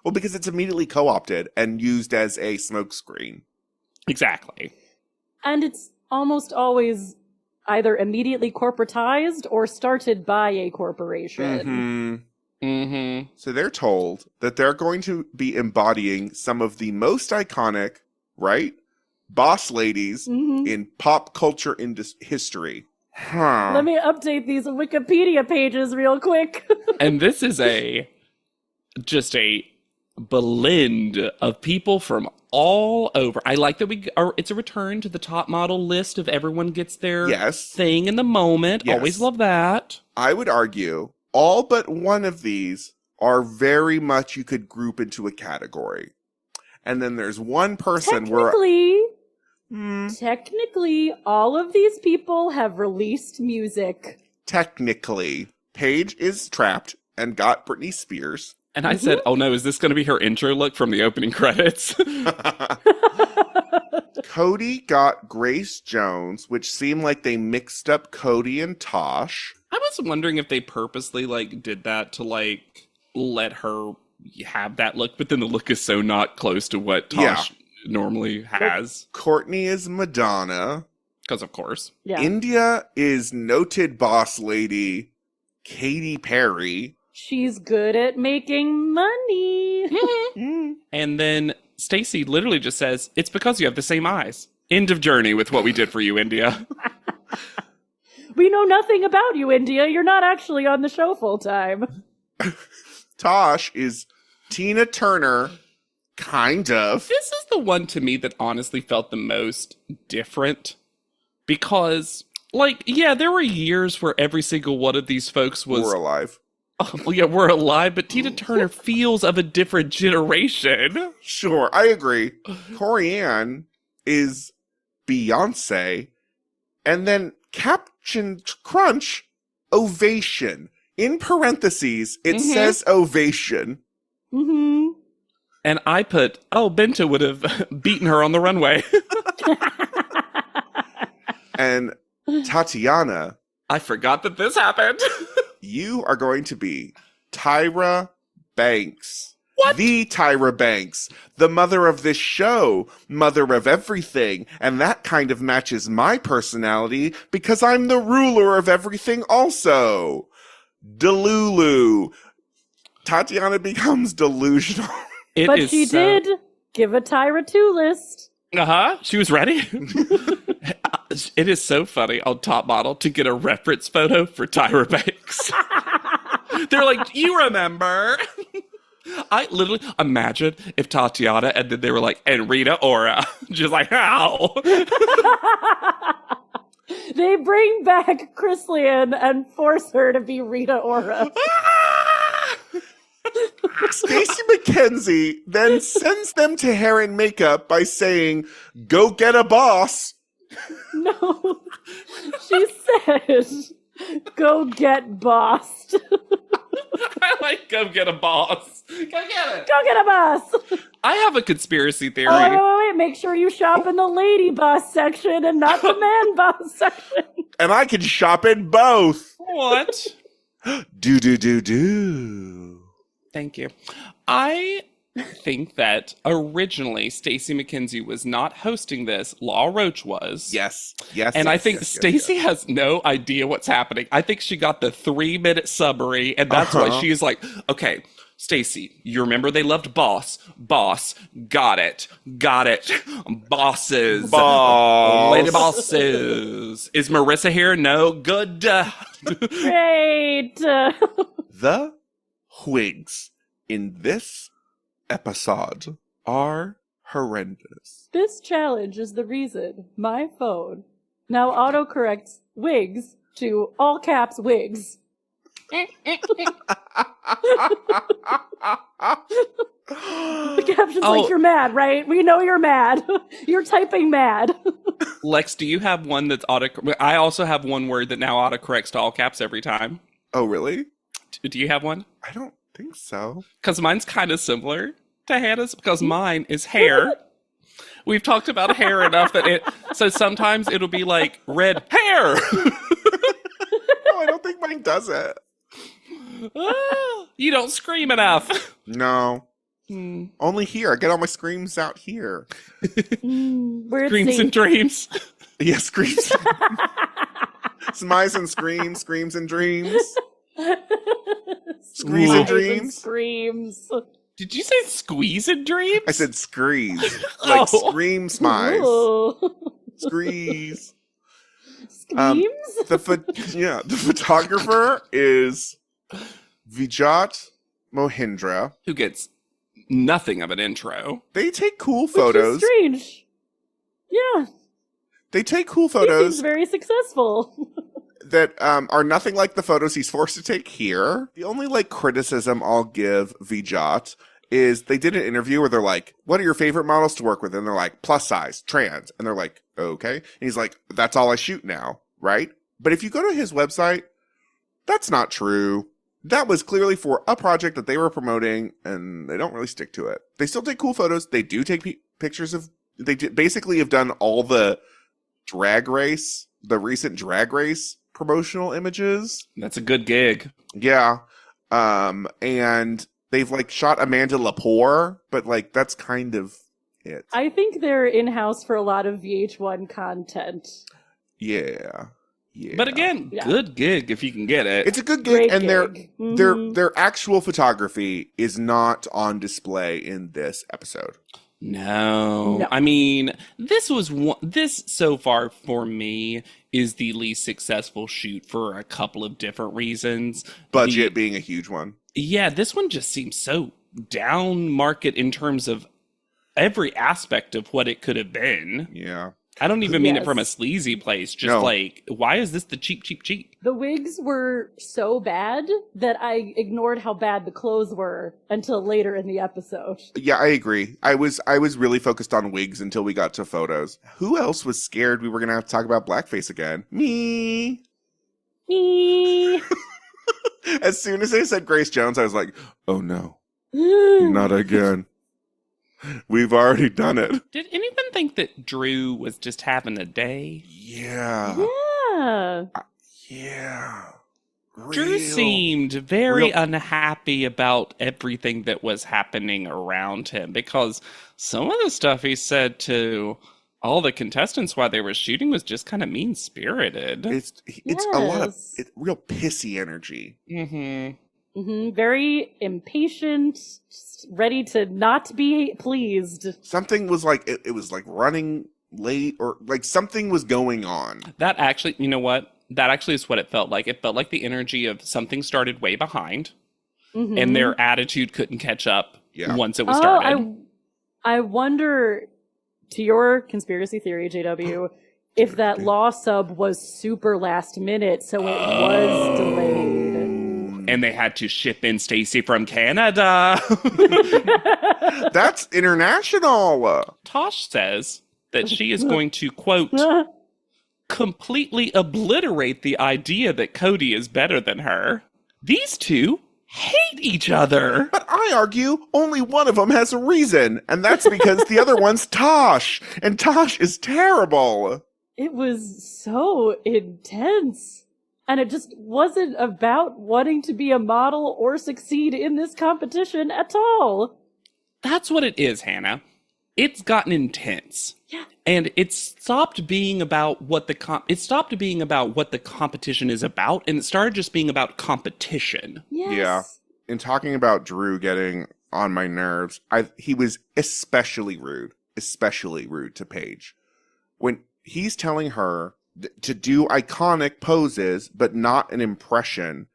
Well, because it's immediately co-opted and used as a smokescreen. Exactly. And it's almost always either immediately corporatized or started by a corporation. So they're told that they're going to be embodying some of the most iconic, boss ladies in pop culture history. Let me update these Wikipedia pages real quick. And this is just a blend of people from all over. I like that it's a return to the top model list of everyone gets their thing in the moment. Yes. Always love that. I would argue all but one of these are very much you could group into a category. And then there's one person Technically, all of these people have released music. Technically, Paige is trapped and got Britney Spears. And I said, oh no, is this going to be her intro look from the opening credits? Cody got Grace Jones, which seemed like they mixed up Cody and Tosh. I was wondering if they purposely did that to let her have that look, but then the look is so not close to what Tosh normally has. Courtney is Madonna. Because of course. Yeah. India is noted boss lady Katy Perry. She's good at making money. And then Stacy literally just says, it's because you have the same eyes. End of journey with what we did for you, India. We know nothing about you, India. You're not actually on the show full time. Tosh is Tina Turner, kind of. This is the one to me that honestly felt the most different. Because, like, yeah, there were years where every single one of these folks was... We're alive. Well, yeah, we're alive, but Tina Turner feels of a different generation. Sure, I agree. Corianne is Beyonce, and then Caption Crunch, ovation. In parentheses, it says ovation. Mm-hmm. And I put, Benta would have beaten her on the runway. And Tatiana, I forgot that this happened. you are going to be Tyra Banks. What? The Tyra Banks, the mother of this show, mother of everything. And that kind of matches my personality because I'm the ruler of everything also. Delulu. Tatiana becomes delusional. But she did give a Tyra 2 list. Uh-huh. She was ready. It is so funny on Top Model to get a reference photo for Tyra Banks. They're like, you remember? I literally imagine if Tatiana and then they were like, and Rita Ora. Just like, how? They bring back Chris Lian and force her to be Rita Ora. Stacey McKenzie then sends them to hair and makeup by saying, go get a boss. No, she says, go get bossed. I like go get a boss. Go get it. Go get a boss. I have a conspiracy theory. Oh, wait, make sure you shop in the lady boss section and not the man boss section. And I can shop in both. What? Do. Thank you. I think that originally Stacey McKenzie was not hosting this. Law Roach was. Yes. And I think Stacey has no idea what's happening. I think she got the 3-minute summary, and that's why she's like, okay, Stacey, you remember they loved boss, got it, bosses, lady bosses. Is Marissa here? No, good. Great. The Whigs in this episode are horrendous. This challenge is the reason my phone now autocorrects wigs to all caps wigs. The caption's like, you're mad, right? We know you're mad. You're typing mad. Lex, do you have one that's I also have one word that now autocorrects to all caps every time. Oh, really? Do you have one? I don't think so. Because mine's kind of similar to Hannah's, because mine is hair. We've talked about hair enough so sometimes it'll be like red hair. No, I don't think mine does it. You don't scream enough. No. Only here. I get all my screams out here. Screams and dreams. Yeah, screams. Smiles and screams, screams and dreams. Screams and dreams. Screams. Did you say squeeze and dreams? I said screes. Like scream smiles. Screes. Screams? The photographer is Vijat Mohindra, who gets nothing of an intro. They take cool photos. Which is strange. Yeah. They take cool photos. He's very successful. That are nothing like the photos he's forced to take here. The only criticism I'll give Vijat is they did an interview where they're like, what are your favorite models to work with? And they're like, plus size, trans. And they're like, okay. And he's like, that's all I shoot now, right? But if you go to his website, that's not true. That was clearly for a project that they were promoting, and they don't really stick to it. They still take cool photos. They do take pictures of, basically have done all the recent drag race promotional images. That's a good gig. Yeah. And they've shot Amanda Lepore, but that's kind of it. I think they're in-house for a lot of VH1 content. Yeah. Yeah. But again, good gig if you can get it. It's a good gig, Great and gig. their actual photography is not on display in this episode. No. I mean, this so far for me is the least successful shoot for a couple of different reasons. Budget being a huge one. Yeah, this one just seems so down market in terms of every aspect of what it could have been. Yeah. I don't even mean it from a sleazy place. Just like, why is this the cheap? The wigs were so bad that I ignored how bad the clothes were until later in the episode. Yeah, I agree. I was really focused on wigs until we got to photos. Who else was scared we were going to have to talk about blackface again? Me. As soon as they said Grace Jones, I was like, oh no, not again. We've already done it. Did anyone think that Drew was just having a day? Yeah. Yeah. Drew seemed very unhappy about everything that was happening around him, because some of the stuff he said to all the contestants while they were shooting was just kind of mean-spirited. It's a lot of real pissy energy. Very impatient, ready to not be pleased. Something was like, it was like running late, or like something was going on. That actually, you know what? That actually is what it felt like. It felt like the energy of something started way behind, and their attitude couldn't catch up once it was started. I wonder, to your conspiracy theory, JW, if that law sub was super last minute, so it was delayed. And they had to ship in Stacy from Canada. That's international. Tosh says that she is going to, quote, completely obliterate the idea that Cody is better than her. These two hate each other. But I argue only one of them has a reason, and that's because the other one's Tosh, and Tosh is terrible. It was so intense. And it just wasn't about wanting to be a model or succeed in this competition at all. That's what it is, Hannah. It's gotten intense. Yeah. And it stopped being about what the competition is about, and it started just being about competition. Yes. Yeah. In talking about Drew getting on my nerves, he was especially rude to Paige. When he's telling her to do iconic poses, but not an impression.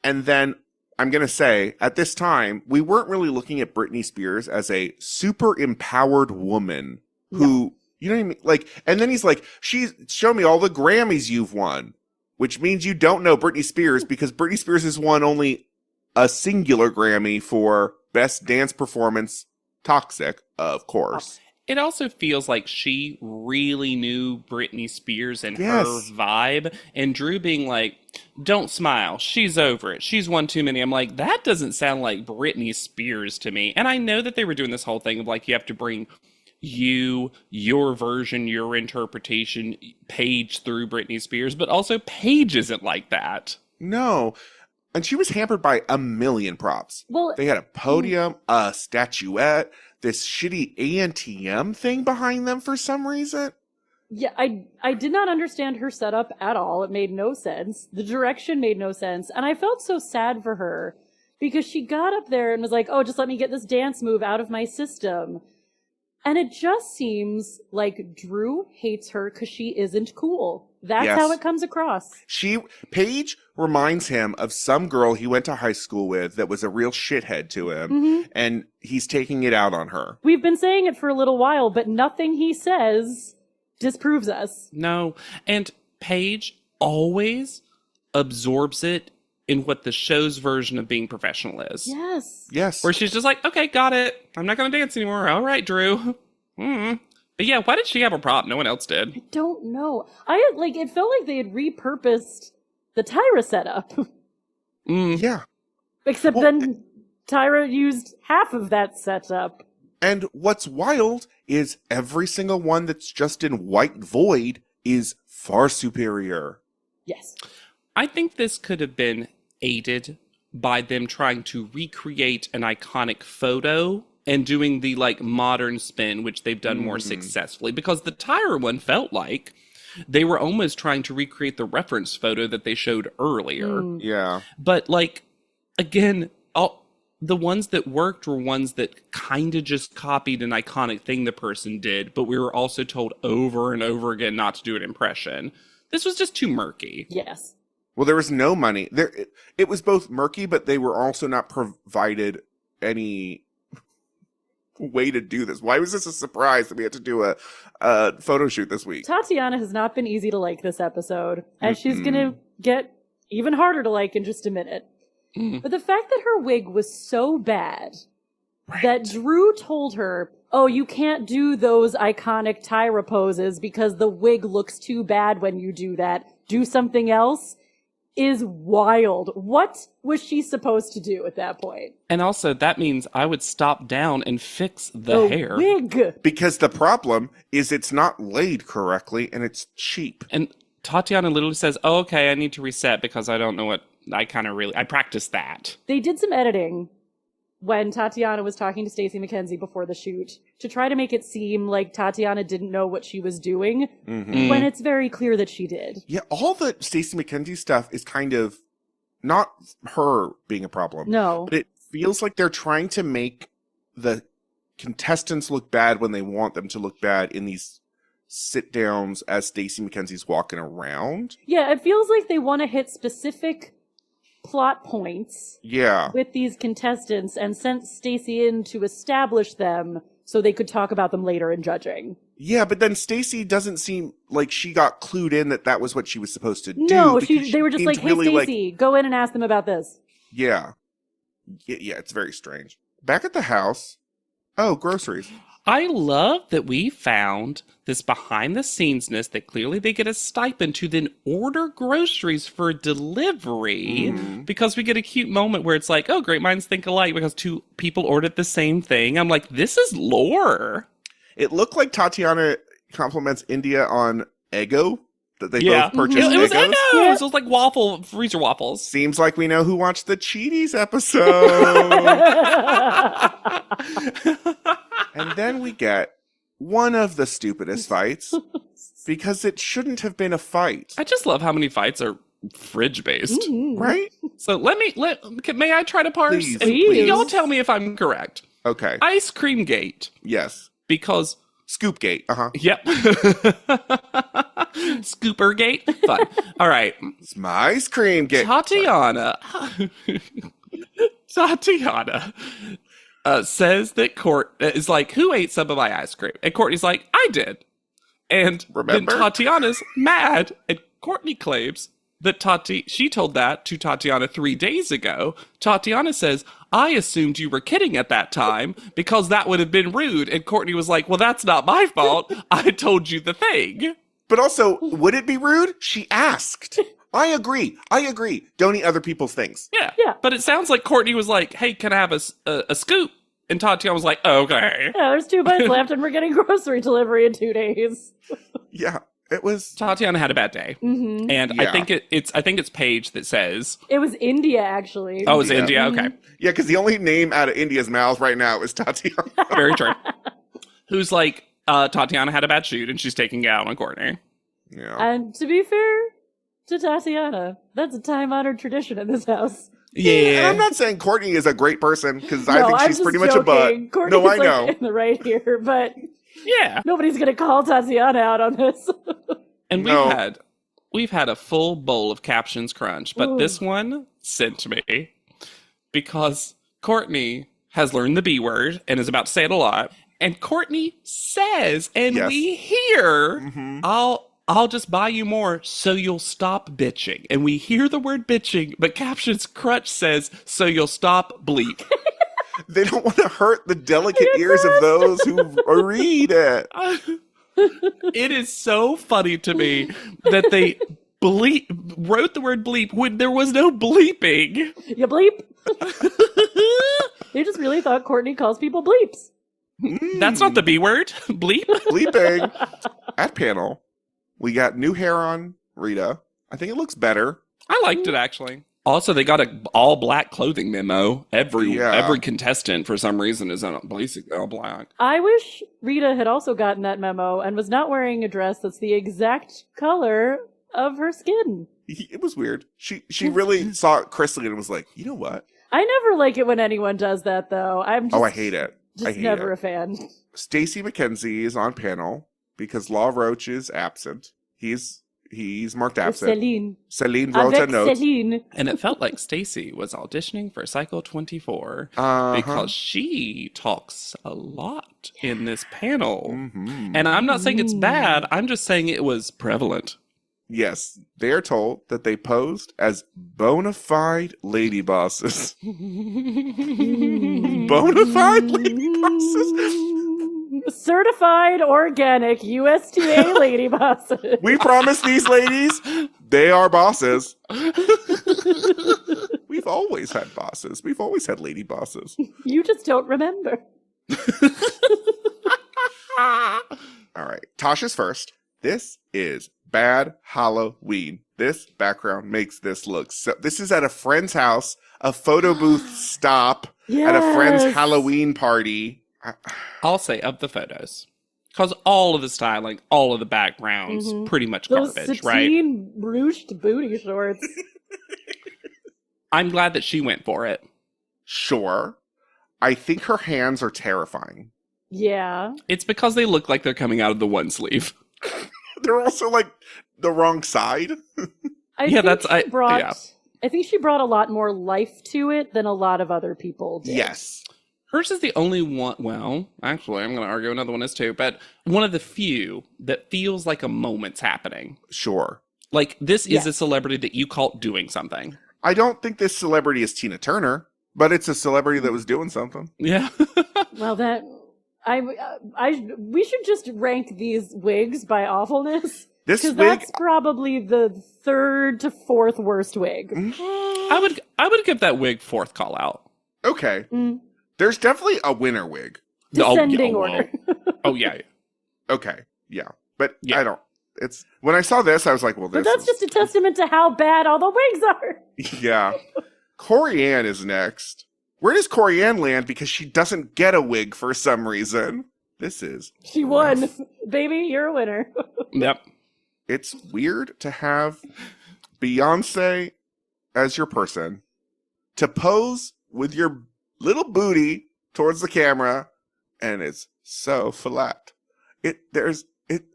And then, I'm going to say, at this time, we weren't really looking at Britney Spears as a super empowered woman who, you know what I mean? Like, and then he's like, show me all the Grammys you've won, which means you don't know Britney Spears, because Britney Spears has won only a singular Grammy for Best Dance Performance, Toxic, of course. It also feels like she really knew Britney Spears and her vibe. And Drew being like, don't smile. She's over it. She's won too many. I'm like, that doesn't sound like Britney Spears to me. And I know that they were doing this whole thing of like, you have to bring your version, your interpretation, Paige through Britney Spears. But also Paige isn't like that. No. And she was hampered by a million props. Well, they had a podium, a statuette, this shitty ANTM thing behind them for some reason. Yeah, I did not understand her setup at all. It made no sense. The direction made no sense. And I felt so sad for her because she got up there and was like, oh, just let me get this dance move out of my system. And it just seems like Drew hates her because she isn't cool. That's how it comes across. Paige reminds him of some girl he went to high school with that was a real shithead to him, and he's taking it out on her. We've been saying it for a little while, but nothing he says disproves us. No, and Paige always absorbs it in what the show's version of being professional is. Yes. Where she's just like, okay, got it. I'm not going to dance anymore. All right, Drew. But yeah, why did she have a prop? No one else did. I don't know. It felt like they had repurposed the Tyra setup. Yeah. Except then Tyra used half of that setup. And what's wild is every single one that's just in white void is far superior. Yes. I think this could have been aided by them trying to recreate an iconic photo and doing the modern spin, which they've done more successfully, because the Tyra one felt like they were almost trying to recreate the reference photo that they showed earlier. Yeah. But like, again, the ones that worked were ones that kind of just copied an iconic thing the person did, but we were also told over and over again not to do an impression. This was just too murky. Yes. Well, there was no money. It was both murky, but they were also not provided any way to do this. Why was this a surprise that we had to do a photo shoot this week? Tatiana has not been easy to like this episode, and she's going to get even harder to like in just a minute. But the fact that her wig was so bad that Drew told her, oh, you can't do those iconic Tyra poses because the wig looks too bad when you do that. Do something else, is wild. What was she supposed to do at that point? And also, that means I would stop down and fix the hair. Wig. Because the problem is it's not laid correctly and it's cheap. And Tatiana literally says, oh, okay, I need to reset because I don't know what I practiced that. They did some editing when Tatiana was talking to Stacey McKenzie before the shoot to try to make it seem like Tatiana didn't know what she was doing, when it's very clear that she did. Yeah, all the Stacey McKenzie stuff is kind of not her being a problem. No. But it feels like they're trying to make the contestants look bad when they want them to look bad in these sit-downs as Stacey McKenzie's walking around. Yeah, it feels like they want to hit specific plot points with these contestants and sent Stacey in to establish them so they could talk about them later in judging. Yeah, but then Stacey doesn't seem like she got clued in that was what she was supposed to do. No, they were just like, hey, really Stacey, go in and ask them about this. Yeah, it's very strange. Back at the house, groceries. I love that we found this behind the scenes-ness that clearly they get a stipend to then order groceries for delivery because we get a cute moment where it's like, oh, great minds think alike because two people ordered the same thing. I'm like, this is lore. It looked like Tatiana compliments India on Eggo, that they both purchased It was Eggos. Eggos. It was like freezer waffles. Seems like we know who watched the Cheaties episode. And then we get one of the stupidest fights because it shouldn't have been a fight. I just love how many fights are fridge-based. Right? So may I try to parse? Please, And please. y'all tell me if I'm correct. Okay. Ice cream gate. Yes. Because Scoop gate. Yep. Scooper gate. Fine. All right. It's my ice cream gate. Tatiana says that Court is like, who ate some of my ice cream? And Courtney's like, I did. And Remember? then Tatiana's mad, and Courtney claims that she told that to Tatiana 3 days ago. Tatiana says, I assumed you were kidding at that time because that would have been rude. And Courtney was like, well, that's not my fault. I told you the thing. But also, would it be rude? She asked. I agree. Don't eat other people's things. Yeah. But it sounds like Courtney was like, hey, can I have a scoop? And Tatiana was like, okay. Yeah, there's 2 bites left and we're getting grocery delivery in 2 days. Yeah, it was. Tatiana had a bad day. Mm-hmm. And I think it's Paige that says. It was India, actually. Oh, it was India? Okay. Yeah, because the only name out of India's mouth right now is Tatiana. Very true. Who's like, Tatiana had a bad shoot and she's taking it out on Courtney. Yeah. And to be fair to Tatiana, that's a time-honored tradition in this house. Yeah. And I'm not saying Courtney is a great person, because I think she's pretty much joking. a butt. Courtney's No, I know. in the right here, but yeah, nobody's going to call Tatiana out on this. And we've had a full bowl of captions crunch, but this one sent me because Courtney has learned the B word and is about to say it a lot. And Courtney says, and we hear, I'll just buy you more so you'll stop bitching. And we hear the word bitching, but captions crunch says, so you'll stop bleep. They don't want to hurt the delicate ears of those who read it. It is so funny to me that they wrote the word bleep when there was no bleeping. You bleep? They just really thought Courtney calls people bleeps. That's not the B word. Bleep? Bleeping. At panel, we got new hair on Rita. I think it looks better. I liked it, actually. Also, they got a all black clothing memo. Every contestant, for some reason, is basically all black. I wish Rita had also gotten that memo and was not wearing a dress that's the exact color of her skin. It was weird. She really saw Chrisley and was like, you know what? I never like it when anyone does that, though. I hate it. Just never a fan. Stacey McKenzie is on panel because Law Roach is absent. He's marked absent. Celine wrote a note. Celine. And it felt like Stacey was auditioning for Cycle 24 because she talks a lot in this panel. Mm-hmm. And I'm not saying it's bad. I'm just saying it was prevalent. Yes, they are told that they posed as bona fide lady bosses. Bona fide lady bosses? Certified organic USDA lady bosses. We promise these ladies, they are bosses. We've always had bosses. We've always had lady bosses. You just don't remember. All right, Tasha's first. This is bad Halloween. This background makes this look so... This is at a friend's house, a photo booth stop at a friend's Halloween party. I'll say of the photos. Because all of the styling, all of the backgrounds, pretty much garbage, Those right? Satine ruched booty shorts. I'm glad that she went for it. Sure. I think her hands are terrifying. Yeah. It's because they look like they're coming out of the one sleeve. They're also like the wrong side. I think she brought a lot more life to it than a lot of other people did. Yes. Hers is the only one, well, actually, I'm going to argue another one is too, but one of the few that feels like a moment's happening. Sure. Like, this is a celebrity that you caught doing something. I don't think this celebrity is Tina Turner, but it's a celebrity that was doing something. Yeah. Well, we should just rank these wigs by awfulness. Because that's probably the third to fourth worst wig. I would give that wig fourth call out. Okay. There's definitely a winner wig. Descending order. Oh, yeah. Okay. Yeah. But I don't. It's when I saw this, I was like, well, this But that's just a testament to how bad all the wigs are. Yeah. Corianne is next. Where does Corianne land? Because she doesn't get a wig for some reason. This is She won. Baby, you're a winner. Yep. It's weird to have Beyonce as your person to pose with your little booty towards the camera, and it's so flat.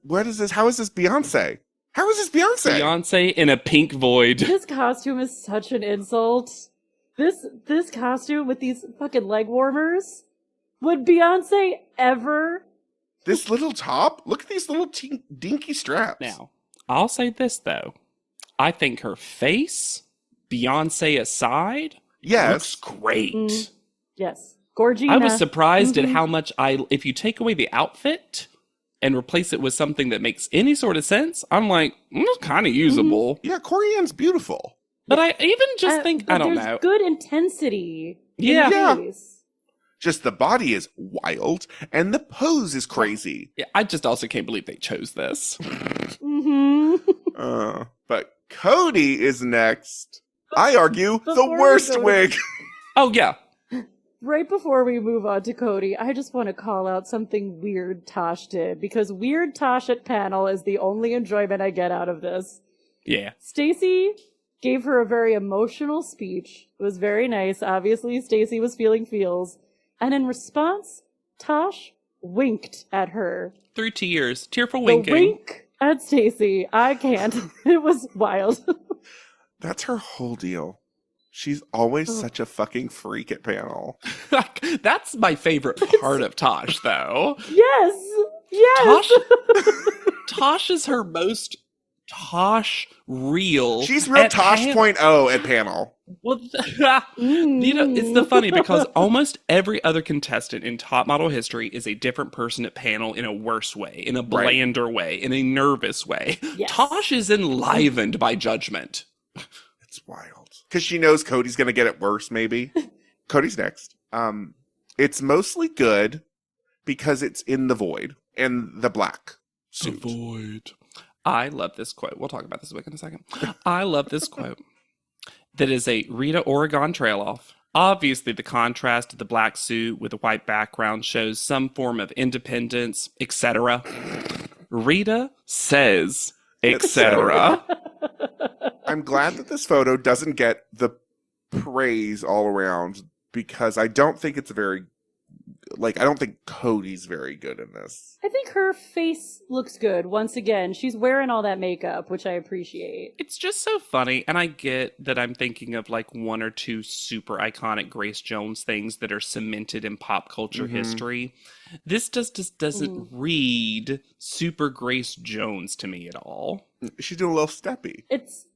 What is this? How is this Beyonce? How is this Beyonce? Beyonce in a pink void. This costume is such an insult. This costume with these fucking leg warmers. Would Beyonce ever? This little top? Look at these little dinky straps. Now, I'll say this, though. I think her face, Beyonce aside, looks great. Yes. Gorgina. I was surprised at how much if you take away the outfit and replace it with something that makes any sort of sense, I'm like, it's kind of usable. Yeah, Corianne's beautiful. But I even just think, I don't know. There's good intensity. Yeah. Just the body is wild and the pose is crazy. Yeah, I just also can't believe they chose this. But Cody is next. I argue the worst wig. Oh, yeah. Right before we move on to Cody, I just want to call out something weird Tosh did, because weird Tosh at panel is the only enjoyment I get out of this. Yeah. Stacey gave her a very emotional speech. It was very nice. Obviously, Stacey was feeling feels. And in response, Tosh winked at her. Through tears. Tearful winking. The wink at Stacey. I can't. It was wild. That's her whole deal. She's always such a fucking freak at panel. That's my favorite part of Tosh, though. Yes. Tosh is her most Tosh real. She's real Tosh 0.0 at panel. Well, it's funny because almost every other contestant in top model history is a different person at panel in a worse way, in a blander way, in a nervous way. Yes. Tosh is enlivened by judgment. It's wild. Because she knows Cody's going to get it worse, maybe. Cody's next. It's mostly good because it's in the void and the black suit. The void. I love this quote. We'll talk about this in a second. I love this quote. that is a Rita Oregon trail off. Obviously, the contrast of the black suit with a white background shows some form of independence, etc. Rita says, etc. I'm glad that this photo doesn't get the praise all around because I don't think it's I don't think Cody's very good in this. I think her face looks good. Once again, she's wearing all that makeup, which I appreciate. It's just so funny, and I get that I'm thinking of like one or two super iconic Grace Jones things that are cemented in pop culture history. This just doesn't read super Grace Jones to me at all. She's doing a little steppy. It's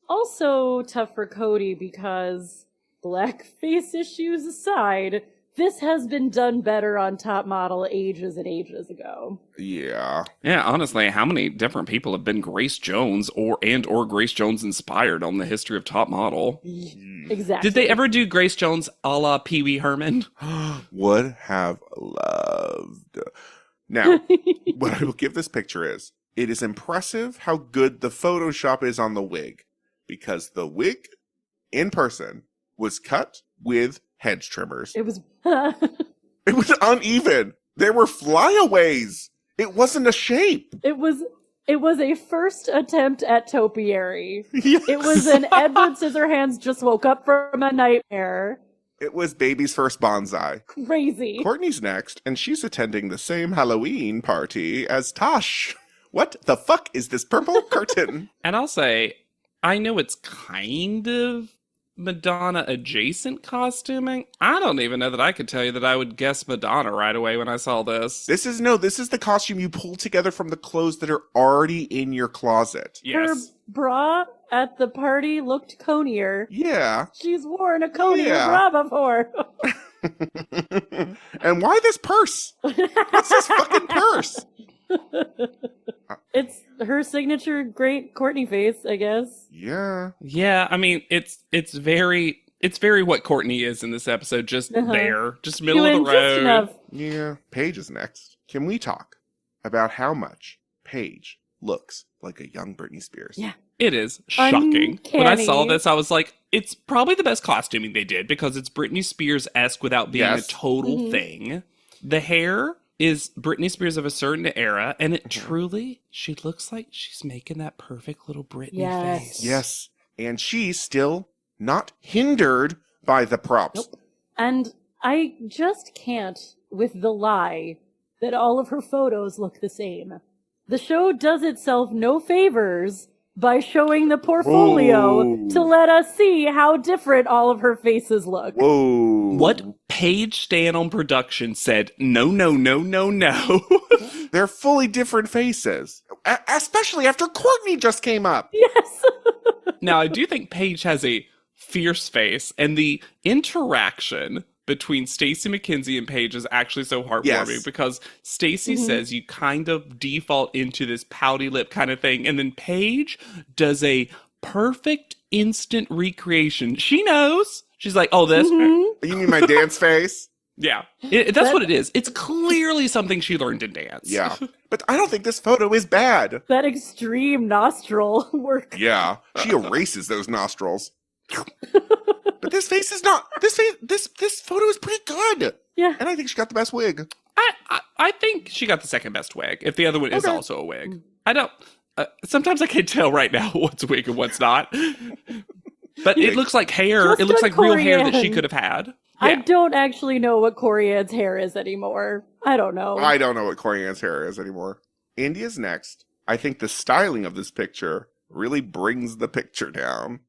also tough for Cody because blackface issues aside, this has been done better on Top Model ages and ages ago. Yeah. Yeah, honestly, how many different people have been Grace Jones or Grace Jones inspired on the history of Top Model? Exactly. Did they ever do Grace Jones a la Pee Wee Herman? Would have loved. Now, what I will give this picture is, it is impressive how good the Photoshop is on the wig. Because the wig, in person, was cut with hedge trimmers. It was... It was uneven. There were flyaways. It wasn't a shape. It was a first attempt at topiary. Yes. It was an Edward Scissorhands just woke up from a nightmare. It was baby's first bonsai. Crazy. Courtney's next, and she's attending the same Halloween party as Tosh. What the fuck is this purple curtain? And I'll say, I know it's kind of Madonna adjacent costuming. I don't even know that I could tell you that I would guess Madonna right away when I saw this. This is the costume you pull together from the clothes that are already in your closet. Yes. Her bra at the party looked conier. Yeah. She's worn a conier bra before. And why this purse? What's this fucking purse? It's her signature great Courtney face, I guess. Yeah. Yeah, I mean, it's very what Courtney is in this episode, just there, just middle of the road. Yeah. Paige is next. Can we talk about how much Paige looks like a young Britney Spears? Yeah. It is shocking. Uncanny. When I saw this, I was like, it's probably the best costuming they did because it's Britney Spears-esque without being a total thing. The hair is Britney Spears of a certain era, and it truly, she looks like she's making that perfect little Britney face. Yes. And she's still not hindered by the props. Nope. And I just can't with the lie that all of her photos look the same. The show does itself no favors by showing the portfolio to let us see how different all of her faces look. Whoa. What Paige Stan on production said, no. They're fully different faces. Especially after Courtney just came up. Yes. Now, I do think Paige has a fierce face, and the interaction between Stacey McKenzie and Paige is actually so heartwarming because Stacey says you kind of default into this pouty lip kind of thing, and then Paige does a perfect instant recreation. She knows. She's like, oh, this? You mean my dance face? Yeah. That's what it is. It's clearly something she learned in dance. Yeah. But I don't think this photo is bad. That extreme nostril work. Yeah. She erases those nostrils. But this face is not. This photo is pretty good. Yeah. And I think she got the best wig. I think she got the second best wig. If the other one is also a wig, I don't. Sometimes I can't tell right now what's a wig and what's not. But it looks like hair. Just it looks like real hair that she Corianne. could have had. I Yeah. don't actually know what Corianne's hair is anymore. I don't know. I don't know what Corianne's hair is anymore. India's next. I think the styling of this picture really brings the picture down.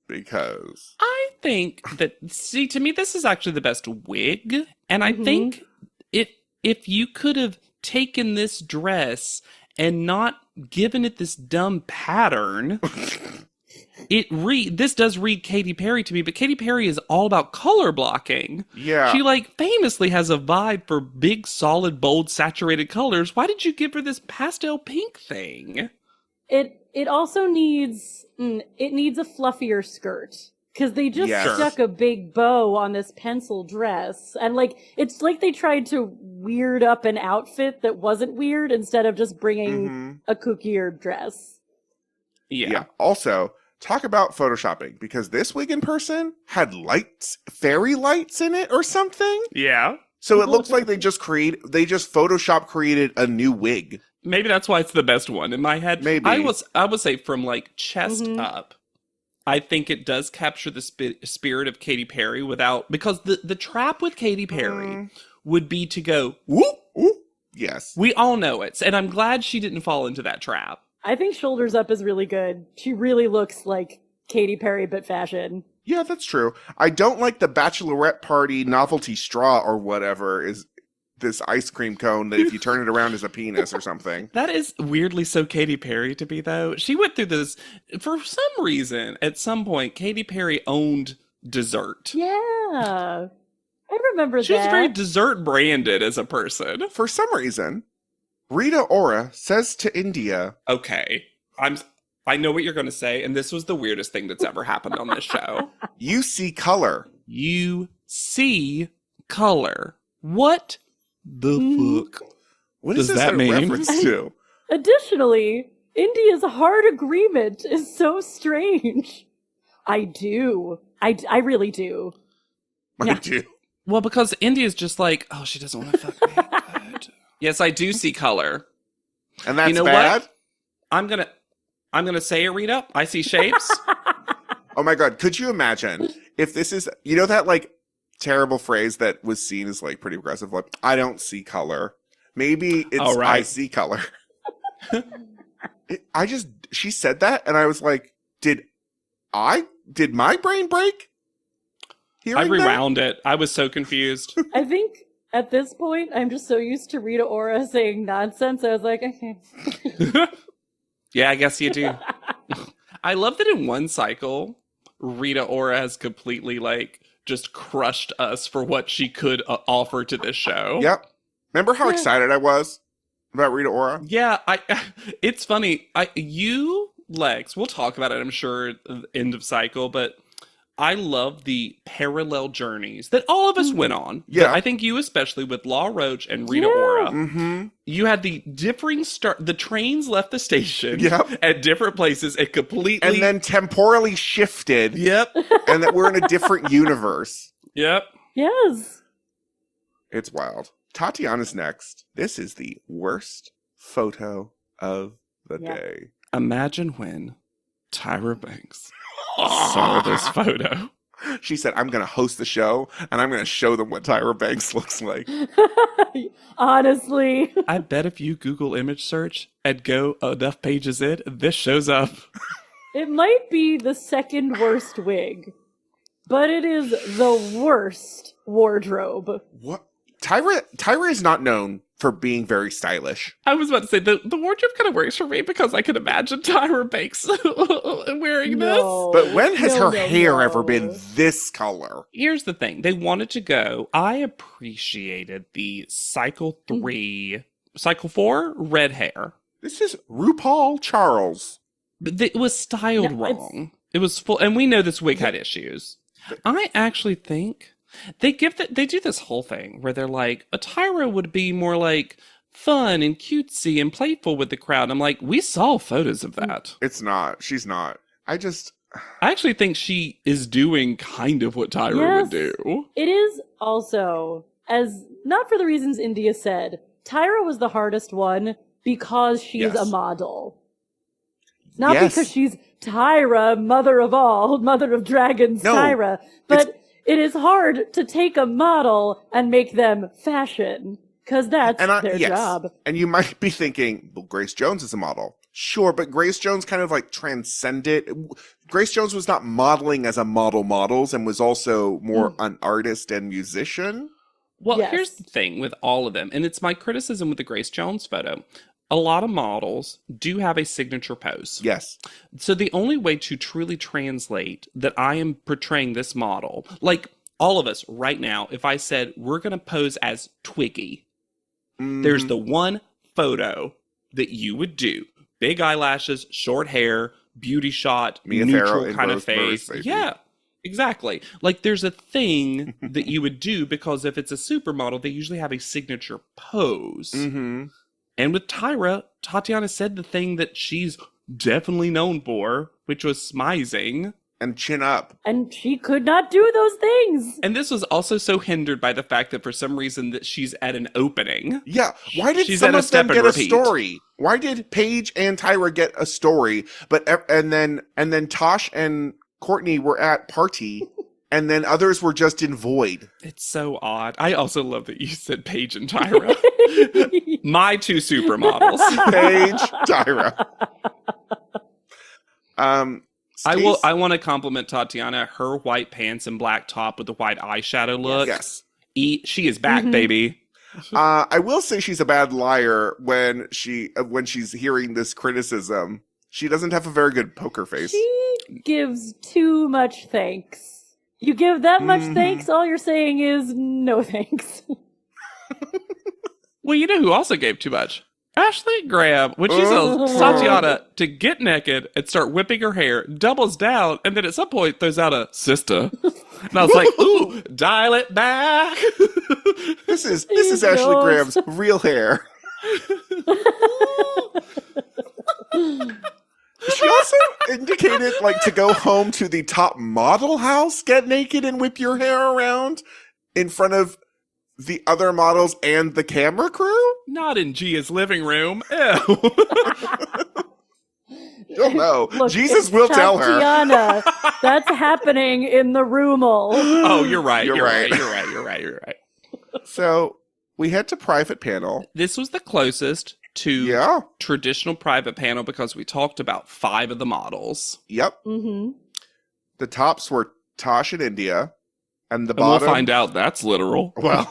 Because I think that, see, to me, this is actually the best wig. And I think if you could have taken this dress and not given it this dumb pattern, this does read Katy Perry to me, but Katy Perry is all about color blocking. Yeah. She, famously has a vibe for big, solid, bold, saturated colors. Why did you give her this pastel pink thing? It also needs a fluffier skirt because they just stuck a big bow on this pencil dress, and it's like they tried to weird up an outfit that wasn't weird instead of just bringing a kookier dress. Yeah. Also, talk about photoshopping, because this wig in person had lights, fairy lights in it or something. Yeah. So it looks like they just Photoshop created a new wig. Maybe that's why it's the best one in my head. Maybe. I would say from like chest up, I think it does capture the spirit of Katy Perry because the trap with Katy Perry would be to go, whoop, whoop. Yes. We all know it. And I'm glad she didn't fall into that trap. I think shoulders up is really good. She really looks like Katy Perry, but fashion. Yeah, that's true. I don't like the bachelorette party novelty straw or whatever is this ice cream cone that if you turn it around is a penis or something. That is weirdly so Katy Perry to be, though. She went through this, for some reason, at some point, Katy Perry owned dessert. Yeah. I remember She was that. very dessert branded as a person. For some reason, Rita Ora says to India, okay, I know what you're going to say, and this was the weirdest thing that's ever happened on this show. You see color. You see color. What the fuck What does is this that a mean? reference to? Additionally, India's hard agreement is so strange. I do. I really do. I do. Well, because India's just like, oh, she doesn't want to fuck me. Good. Yes, I do see color. And that's you know bad? What? I'm gonna say it, Rita. I see shapes. Oh my God. Could you imagine if this is, you know, that like terrible phrase that was seen as like pretty aggressive, like, I don't see color. Maybe it's I see color. She said that and I was like, did my brain break? I rewound it. I was so confused. I think at this point, I'm just so used to Rita Ora saying nonsense. I was like, okay. Yeah, I guess you do. I love that in one cycle, Rita Ora has completely like just crushed us for what she could offer to this show. Yep. Remember how excited I was about Rita Ora? Yeah, it's funny. You, Lex, we'll talk about it, I'm sure, at the end of cycle, but I love the parallel journeys that all of us went on. Yeah. I think you especially with Law Roach and Rita Ora. Mm-hmm. You had the differing the trains left the station Yep. at different places and completely... And then temporally shifted. Yep. And that we're in a different universe. Yep. Yes. It's wild. Tatiana's next. This is the worst photo of the day. Imagine when Tyra Banks saw this photo. She said, I'm going to host the show, and I'm going to show them what Tyra Banks looks like. Honestly. I bet if you Google image search and go enough pages in, this shows up. It might be the second worst wig, but it is the worst wardrobe. What? Tyra is not known for being very stylish. I was about to say, the wardrobe kind of works for me because I can imagine Tyra Banks wearing this. But when has her hair ever been this color? Here's the thing. They wanted to go. I appreciated the Cycle 4 red hair. This is RuPaul Charles. But it was styled wrong. It was full. And we know this wig had issues. I actually think they do this whole thing where they're like, a Tyra would be more like fun and cutesy and playful with the crowd. I'm like, we saw photos of that. It's not. She's not. I actually think she is doing kind of what Tyra would do. It is also, as not for the reasons India said, Tyra was the hardest one because she's a model. Not because she's Tyra, mother of all, mother of dragons, Tyra, but it is hard to take a model and make them fashion, because that's their job. And you might be thinking, well, Grace Jones is a model. Sure, but Grace Jones kind of like transcended. Grace Jones was not modeling as a models and was also more an artist and musician. Well, here's the thing with all of them, and it's my criticism with the Grace Jones photo. A lot of models do have a signature pose. Yes. So the only way to truly translate that I am portraying this model, like all of us right now, if I said we're going to pose as Twiggy, there's the one photo that you would do. Big eyelashes, short hair, beauty shot, neutral kind of face. Yeah, exactly. Like there's a thing that you would do because if it's a supermodel, they usually have a signature pose. Mm-hmm. And with Tyra, Tatiana said the thing that she's definitely known for, which was smizing. And chin up. And she could not do those things. And this was also so hindered by the fact that for some reason that she's at an opening. Yeah. Why did she's some at of them get repeat. a story? Why did Paige and Tyra get a story, and then Tosh and Courtney were at party, and then others were just in void? It's so odd. I also love that you said Paige and Tyra. My two supermodels. Paige, Tyra. I want to compliment Tatiana. Her white pants and black top with the white eyeshadow look. Yes. She is back, baby. I will say she's a bad liar when she's hearing this criticism. She doesn't have a very good poker face. She gives too much thanks. You give that much thanks, all you're saying is no thanks. Well, you know who also gave too much? Ashley Graham, when she tells Tatiana to get naked and start whipping her hair, doubles down, and then at some point throws out a sister. And I was like, ooh, dial it back. This is Ashley Graham's real hair. She also indicated to go home to the top model house, get naked and whip your hair around in front of the other models and the camera crew? Not in Gia's living room. Ew. Oh no. Look, Jesus will tell her. Tatiana, that's happening in the room-all. Oh, you're right. You're right. You're right. So we head to private panel. This was the closest to traditional private panel because we talked about 5 of the models. Yep. Mm-hmm. The tops were Tosh and India. And the bottom, we'll find out that's literal. Well,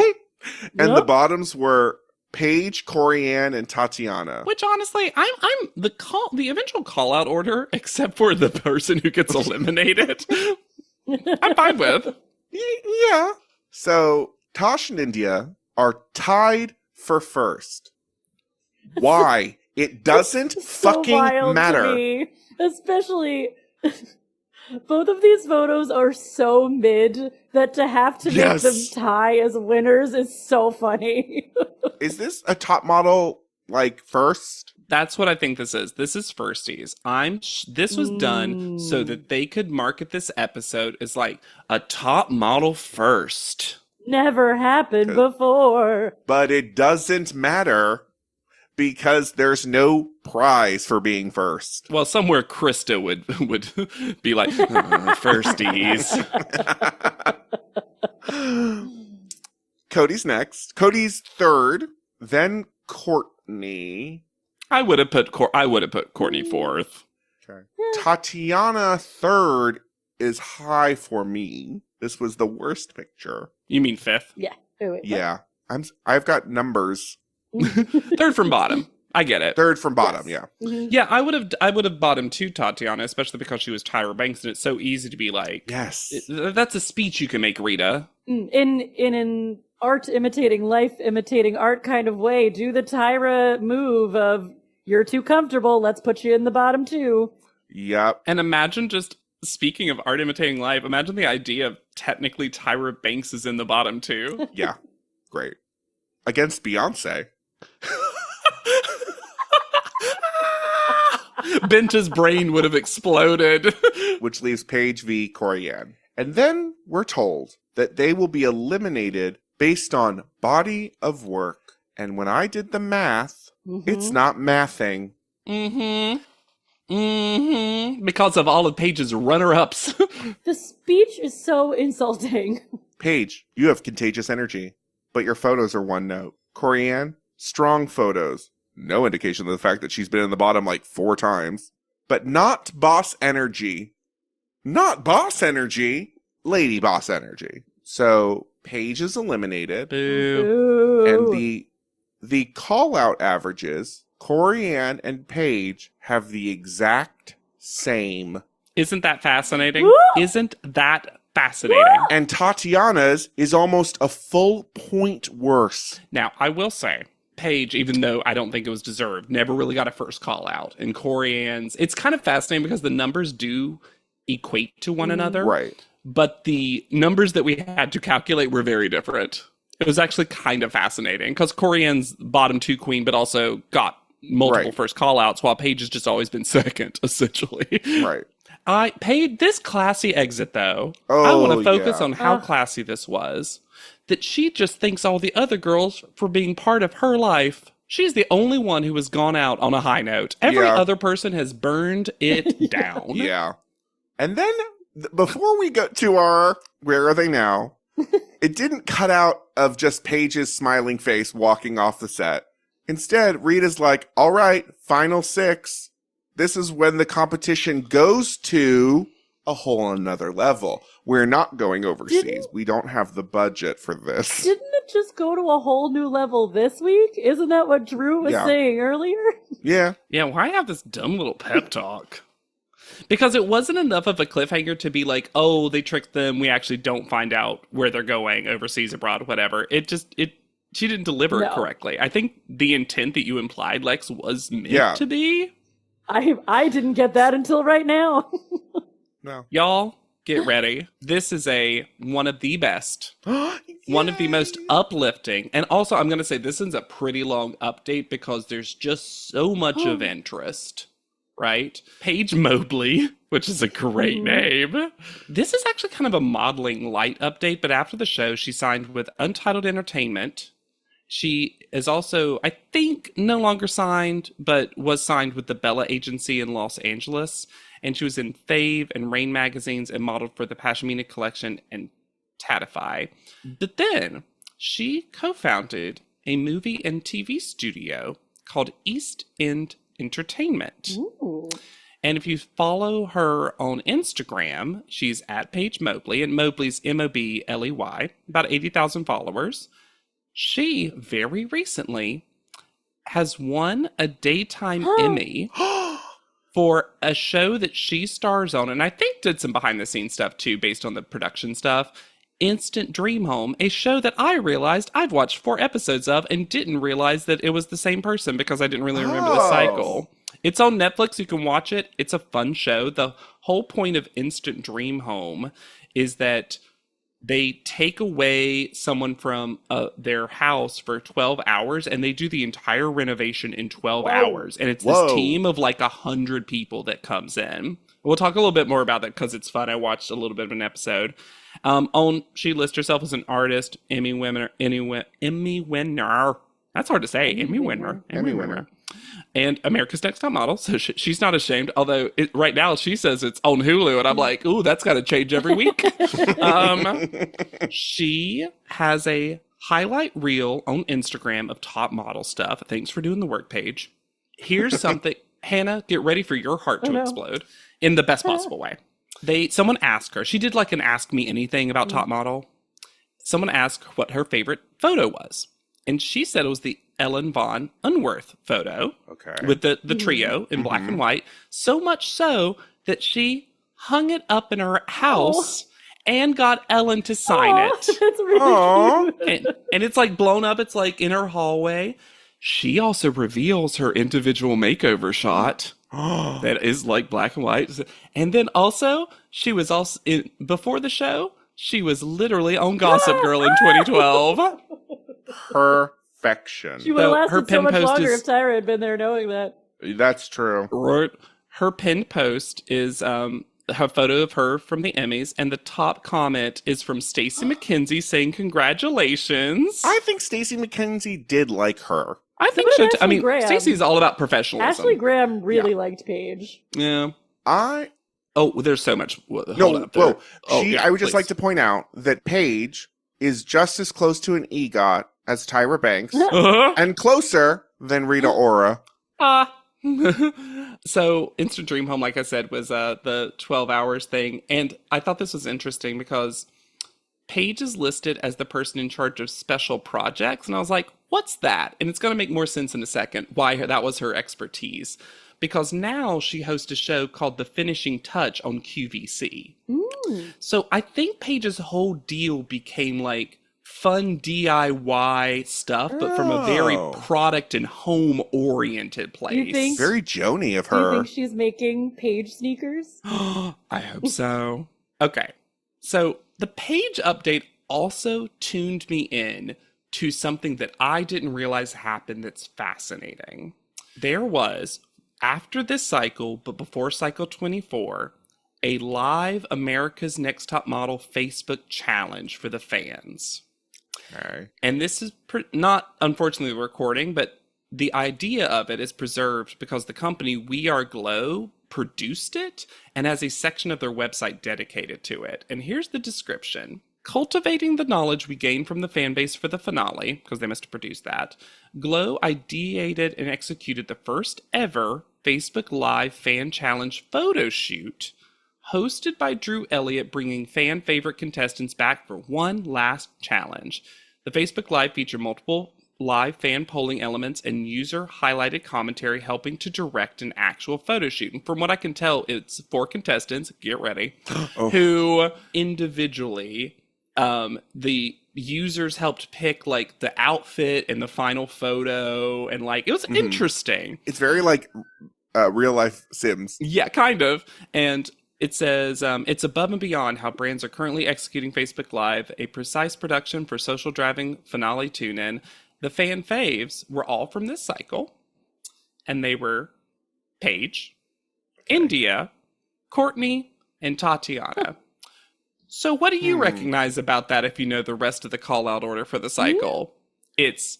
and the bottoms were Paige, Corianne, and Tatiana. Which honestly, I'm the eventual call out order, except for the person who gets eliminated. I'm fine with. Yeah. So Tosh and India are tied for first. Why? It doesn't fucking matter. To me, especially. Both of these photos are so mid that to have to make them tie as winners is so funny. Is this a top model, first? That's what I think this is. This is firsties. This was done so that they could market this episode as a top model first. Never happened before. But it doesn't matter because there's no prize for being first. Well, somewhere Krista would be like, firsties. Cody's next. Cody's third. Then Courtney. I would have put Courtney fourth. Okay. Tatiana third is high for me. This was the worst picture. You mean fifth? Yeah. Yeah. I've got numbers. Third from bottom. I get it. Third from bottom, yeah. Mm-hmm. Yeah, I would have bottomed to Tatiana, especially because she was Tyra Banks, and it's so easy to be like, yes, that's a speech you can make, Rita. In an art imitating life, imitating art kind of way, do the Tyra move of you're too comfortable, let's put you in the bottom too. Yep. And imagine just speaking of art imitating life, imagine the idea of technically Tyra Banks is in the bottom too. Yeah, great. Against Beyonce. Bench's brain would have exploded. Which leaves Paige v. Corianne. And then we're told that they will be eliminated based on body of work. And when I did the math, it's not mathing. Because of all of Paige's runner-ups. The speech is so insulting. Paige, you have contagious energy, but your photos are one note. Corianne, strong photos. No indication of the fact that she's been in the bottom 4 times. But not boss energy. Not boss energy. Lady boss energy. So Paige is eliminated. Boo. And the call-out averages, Corianne and Paige have the exact same. Isn't that fascinating? Isn't that fascinating? And Tatiana's is almost a full point worse. Now, I will say, Paige, even though I don't think it was deserved, never really got a first call out. And Corianne's, it's kind of fascinating because the numbers do equate to one another. Right. But the numbers that we had to calculate were very different. It was actually kind of fascinating because Corian's bottom 2 queen, but also got multiple first call-outs, while Paige has just always been second, essentially. Right. I paid this classy exit, though. I want to focus on how classy this was. That she just thanks all the other girls for being part of her life. She's the only one who has gone out on a high note. Every other person has burned it down. Yeah. And then, before we go to our Where Are They Now? It didn't cut out of just Paige's smiling face walking off the set. Instead, Rita's like, all right, final 6. This is when the competition goes to a whole another level. We're not going overseas. We don't have the budget for this. Didn't it just go to a whole new level this week? Isn't that what Drew was saying earlier? Yeah. Yeah, why have this dumb little pep talk? Because it wasn't enough of a cliffhanger to be like, oh, they tricked them. We actually don't find out where they're going, overseas, abroad, whatever. She didn't deliver it correctly. I think the intent that you implied, Lex, was meant to be. I didn't get that until right now. No. Y'all, get ready. This is one of the best, one of the most uplifting. And also, I'm going to say this is a pretty long update because there's just so much of interest. Right? Paige Mobley, which is a great name. This is actually kind of a modeling light update, but after the show, she signed with Untitled Entertainment. She is also, I think, no longer signed, but was signed with the Bella Agency in Los Angeles. And she was in Fave and Rain magazines and modeled for the Pashmina Collection and Tatify. But then she co-founded a movie and TV studio called East End Entertainment. Ooh. And if you follow her on Instagram, she's at Paige Mobley, and Mobley's Mobley, about 80,000 followers. She very recently has won a daytime Emmy for a show that she stars on, and I think did some behind the scenes stuff too, based on the production stuff. Instant Dream Home, a show that I realized I've watched 4 episodes of and didn't realize that it was the same person because I didn't really remember the cycle. It's on Netflix. You can watch it. It's a fun show. The whole point of Instant Dream Home is that they take away someone from their house for 12 hours and they do the entire renovation in 12 hours. And it's this team of like 100 people that comes in. We'll talk a little bit more about that because it's fun. I watched a little bit of an episode. She lists herself as an artist, Emmy winner. That's hard to say. Emmy winner. And America's Next Top Model. So she's not ashamed. Although right now she says it's on Hulu, and I'm like, ooh, that's got to change every week. She has a highlight reel on Instagram of top model stuff. Thanks for doing the work, Paige. Here's something, Hannah. Get ready for your heart to explode in the best possible way. Someone asked her. She did like an Ask Me Anything about Top Model. Someone asked what her favorite photo was. And she said it was the Ellen Von Unworth photo. Okay. With the trio in black and white. So much so that she hung it up in her house and got Ellen to sign it. That's really cute. And it's like blown up. It's like in her hallway. She also reveals her individual makeover shot. That is like black and white. And then also, she was also, before the show, she was literally on Gossip Girl in 2012. Perfection. She would have lasted so much longer if Tyra had been there knowing that. That's true. Right. Her pinned post is her photo of her from the Emmys, and the top comment is from Stacey McKenzie saying congratulations. I think Stacey McKenzie did like her. I think so too. I mean, Stacey's all about professionalism. Ashley Graham really liked Paige. Yeah. There's so much. I would just like to point out that Paige is just as close to an EGOT as Tyra Banks and closer than Rita Ora. So Instant Dream Home, like I said, was the 12 hours thing. And I thought this was interesting because Paige is listed as the person in charge of special projects. And I was like, what's that? And it's going to make more sense in a second why that was her expertise. Because now she hosts a show called The Finishing Touch on QVC. So I think Paige's whole deal became like fun DIY stuff, but from a very product and home oriented place. Very Joni of her. Do you think she's making Paige sneakers? I hope so. Okay. So the Paige update, also tuned me in to something that I didn't realize happened that's fascinating. There was, after this cycle, but before cycle 24, a live America's Next Top Model Facebook challenge for the fans. Okay. And this is not, unfortunately, the recording, but the idea of it is preserved because the company We Are Glow produced it and has a section of their website dedicated to it. And here's the description. Cultivating the knowledge we gained from the fan base for the finale, because they must have produced that, Glow ideated and executed the first ever Facebook Live fan challenge photo shoot, hosted by Drew Elliott, bringing fan favorite contestants back for one last challenge. The Facebook Live featured multiple live fan polling elements and user highlighted commentary helping to direct an actual photo shoot. And from what I can tell, it's 4 contestants, get ready, who individually, the users helped pick like the outfit and the final photo, and like it was interesting. It's very like real life Sims. Yeah, kind of. And it says, it's above and beyond how brands are currently executing Facebook Live, a precise production for social driving finale tune-in. The fan faves were all from this cycle, and they were Paige, India, Courtney, and Tatiana. So what do you recognize about that if you know the rest of the call-out order for the cycle? It's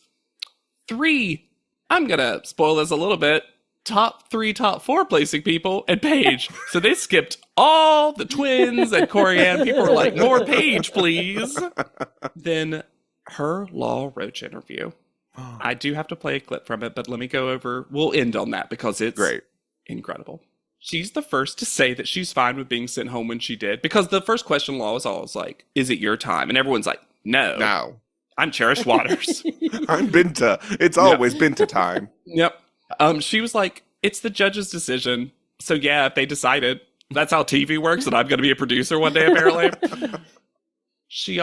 3, I'm going to spoil this a little bit, top 3, top 4 placing people, and Paige. So they skipped all the twins and Corianne. People were like, more Paige, please. Then her Law Roach interview. I do have to play a clip from it, but let me go over. We'll end on that because it's great, incredible. She's the first to say that she's fine with being sent home when she did, because the first question Law was always like, is it your time? And everyone's like, no. No. I'm Cherish Waters. I'm Binta. It's always Binta time. Yep. She was like, it's the judge's decision. So yeah, if they decided, that's how TV works, and I'm going to be a producer one day, apparently. She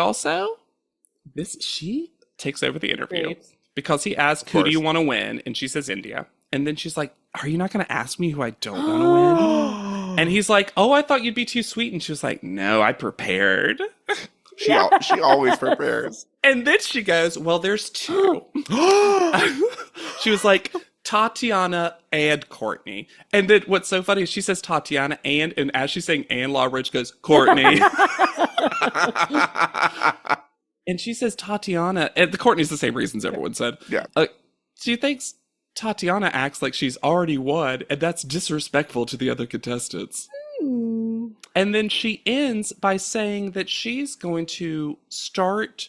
takes over the interview. Great. Because he asked, who do you want to win? And she says, India. And then she's like, are you not going to ask me who I don't want to win? And he's like, oh, I thought you'd be too sweet. And she was like, no, I prepared. She always prepares. And then she goes, well, there's 2. She was like, Tatiana and Courtney. And then what's so funny is she says Tatiana and as she's saying and, Law Roach goes, Courtney. And she says Tatiana, and the Courtney's the same reasons everyone said. Yeah. She thinks Tatiana acts like she's already won, and that's disrespectful to the other contestants. And then she ends by saying that she's going to start,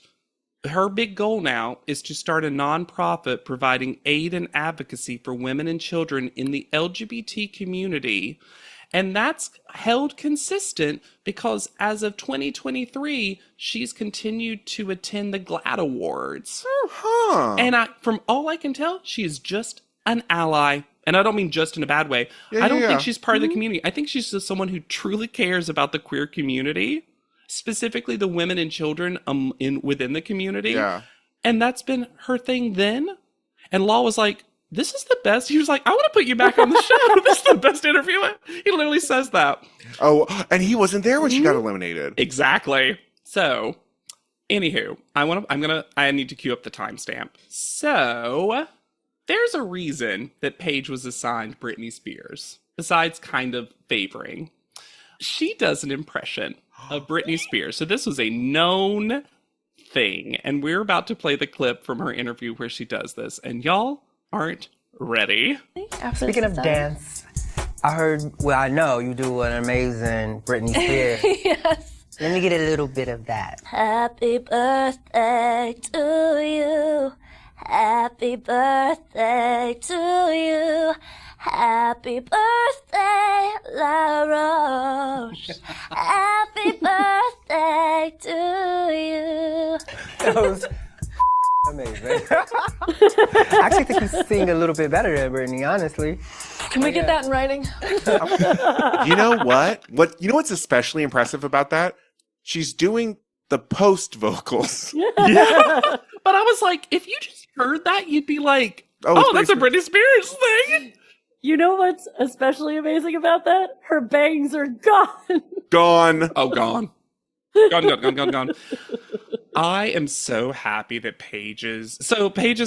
her big goal now is to start a nonprofit providing aid and advocacy for women and children in the LGBT community. And that's held consistent because as of 2023, she's continued to attend the GLAAD Awards. And from all I can tell, she is just an ally. And I don't mean just in a bad way. I don't think she's part of the community. I think she's just someone who truly cares about the queer community, specifically the women and children within the community. Yeah. And that's been her thing then. And Law was like, this is the best. He was like, I want to put you back on the show. This is the best interview. He literally says that. Oh, and he wasn't there when she got eliminated. Exactly. So, anywho, I need to cue up the timestamp. So, there's a reason that Paige was assigned Britney Spears, besides kind of favoring. She does an impression of Britney Spears. So this was a known thing. And we're about to play the clip from her interview where she does this. And y'all aren't ready. Speaking of dance, I know you do an amazing Britney Spears. Yes. Let me get a little bit of that. Happy birthday to you. Happy birthday to you. Happy birthday, La Roche. Happy birthday to you. That was amazing. I actually think you sing a little bit better than Britney, honestly. Can we get that in writing? You know what? You know what's especially impressive about that? She's doing the post vocals. Yeah. But I was like, if you just heard that, you'd be like, oh that's a Britney Spears thing. You know what's especially amazing about that? Her bangs are gone. Gone. Oh, gone. Gone. I am so happy that Paige is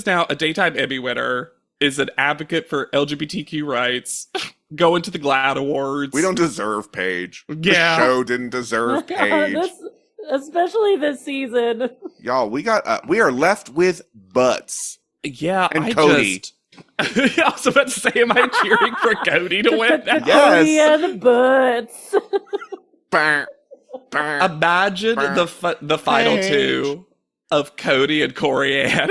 now a daytime Emmy winner, is an advocate for LGBTQ rights, going to the GLAAD Awards. We don't deserve Paige. Yeah. The show didn't deserve Paige. Especially this season. Y'all, we are left with butts. Yeah, and Cody. I was about to say, am I cheering for Cody to win? Cody and butts. Imagine the final two of Cody and Corey Ann.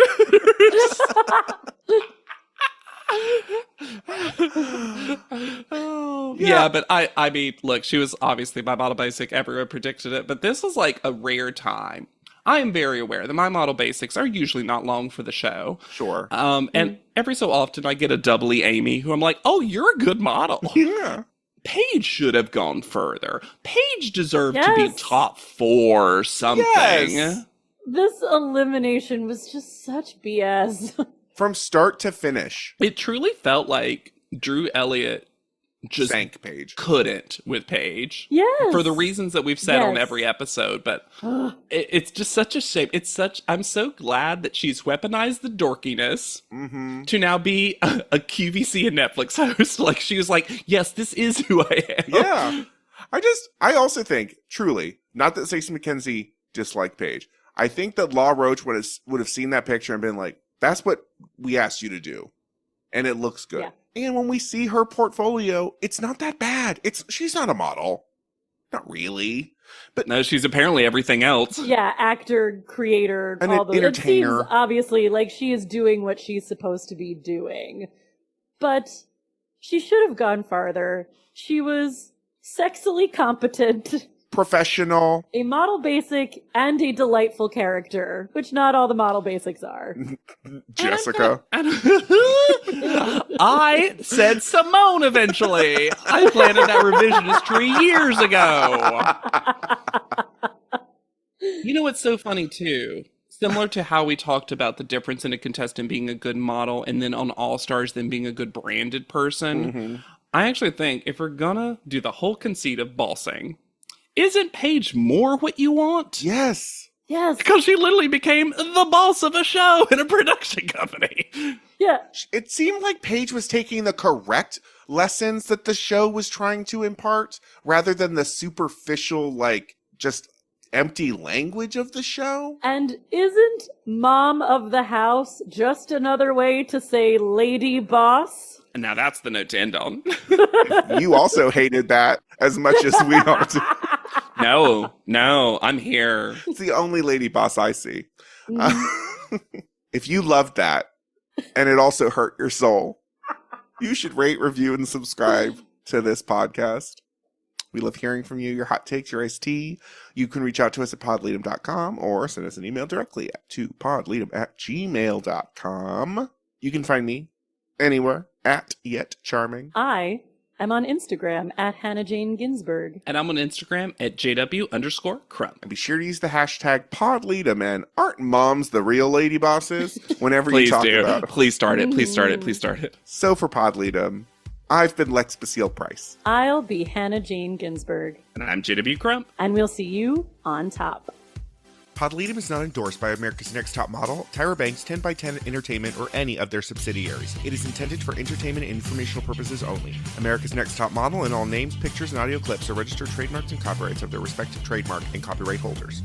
Yeah, but I mean, look, she was obviously My Model Basic. Everyone predicted it, but this was like a rare time. I am very aware that My Model Basics are usually not long for the show. Sure. And every so often I get a doubly Amy who I'm like, oh, you're a good model. Yeah. Paige should have gone further. Paige deserved to be top 4 or something. Yes. This elimination was just such BS. From start to finish. It truly felt like Drew Elliott just sank Paige. Couldn't with Paige. Yes. For the reasons that we've said on every episode. But it's just such a shame. I'm so glad that she's weaponized the dorkiness to now be a QVC and Netflix host. Like, she was like, yes, this is who I am. Yeah. I also think, truly, not that Stacey McKenzie disliked Paige. I think that Law Roach would have seen that picture and been like, that's what we asked you to do. And it looks good. Yeah. And when we see her portfolio, it's not that bad. She's not a model. Not really. But no, she's apparently everything else. Yeah, actor, creator, an all those. entertainer. It seems obviously like she is doing what she's supposed to be doing. But she should have gone farther. She was sexily competent. Professional. A model basic and a delightful character, which not all the model basics are. Jessica. I said Simone eventually. I planted that revisionist tree years ago. You know what's so funny too? Similar to how we talked about the difference in a contestant being a good model and then on All Stars then being a good branded person. I actually think if we're gonna do the whole conceit of bossing, isn't Paige more what you want? Yes. Yes. Because she literally became the boss of a show in a production company. Yeah. It seemed like Paige was taking the correct lessons that the show was trying to impart rather than the superficial, like, just empty language of the show. And isn't mom of the house just another way to say lady boss? And now that's the note to end on. You also hated that as much as we all do. No, I'm here. It's the only lady boss I see. If you loved that and it also hurt your soul, you should rate, review, and subscribe to this podcast. We love hearing from you, your hot takes, your iced tea. You can reach out to us at podleadum.com or send us an email directly to podleadum@gmail.com. You can find me anywhere at Yet Charming. I am on Instagram at Hannah Jane Ginsburg. And I'm on Instagram at JW_Crump. And be sure to use the hashtag PodLeadum and aren't moms the real lady bosses whenever you talk about it. Please start it. Please start it. Please start it. So for PodLeadum, I've been Lex Basile Price. I'll be Hannah Jane Ginsburg. And I'm JW Crump. And we'll see you on top. PodLeadum is not endorsed by America's Next Top Model, Tyra Banks, 10x10 Entertainment, or any of their subsidiaries. It is intended for entertainment and informational purposes only. America's Next Top Model and all names, pictures, and audio clips are registered trademarks and copyrights of their respective trademark and copyright holders.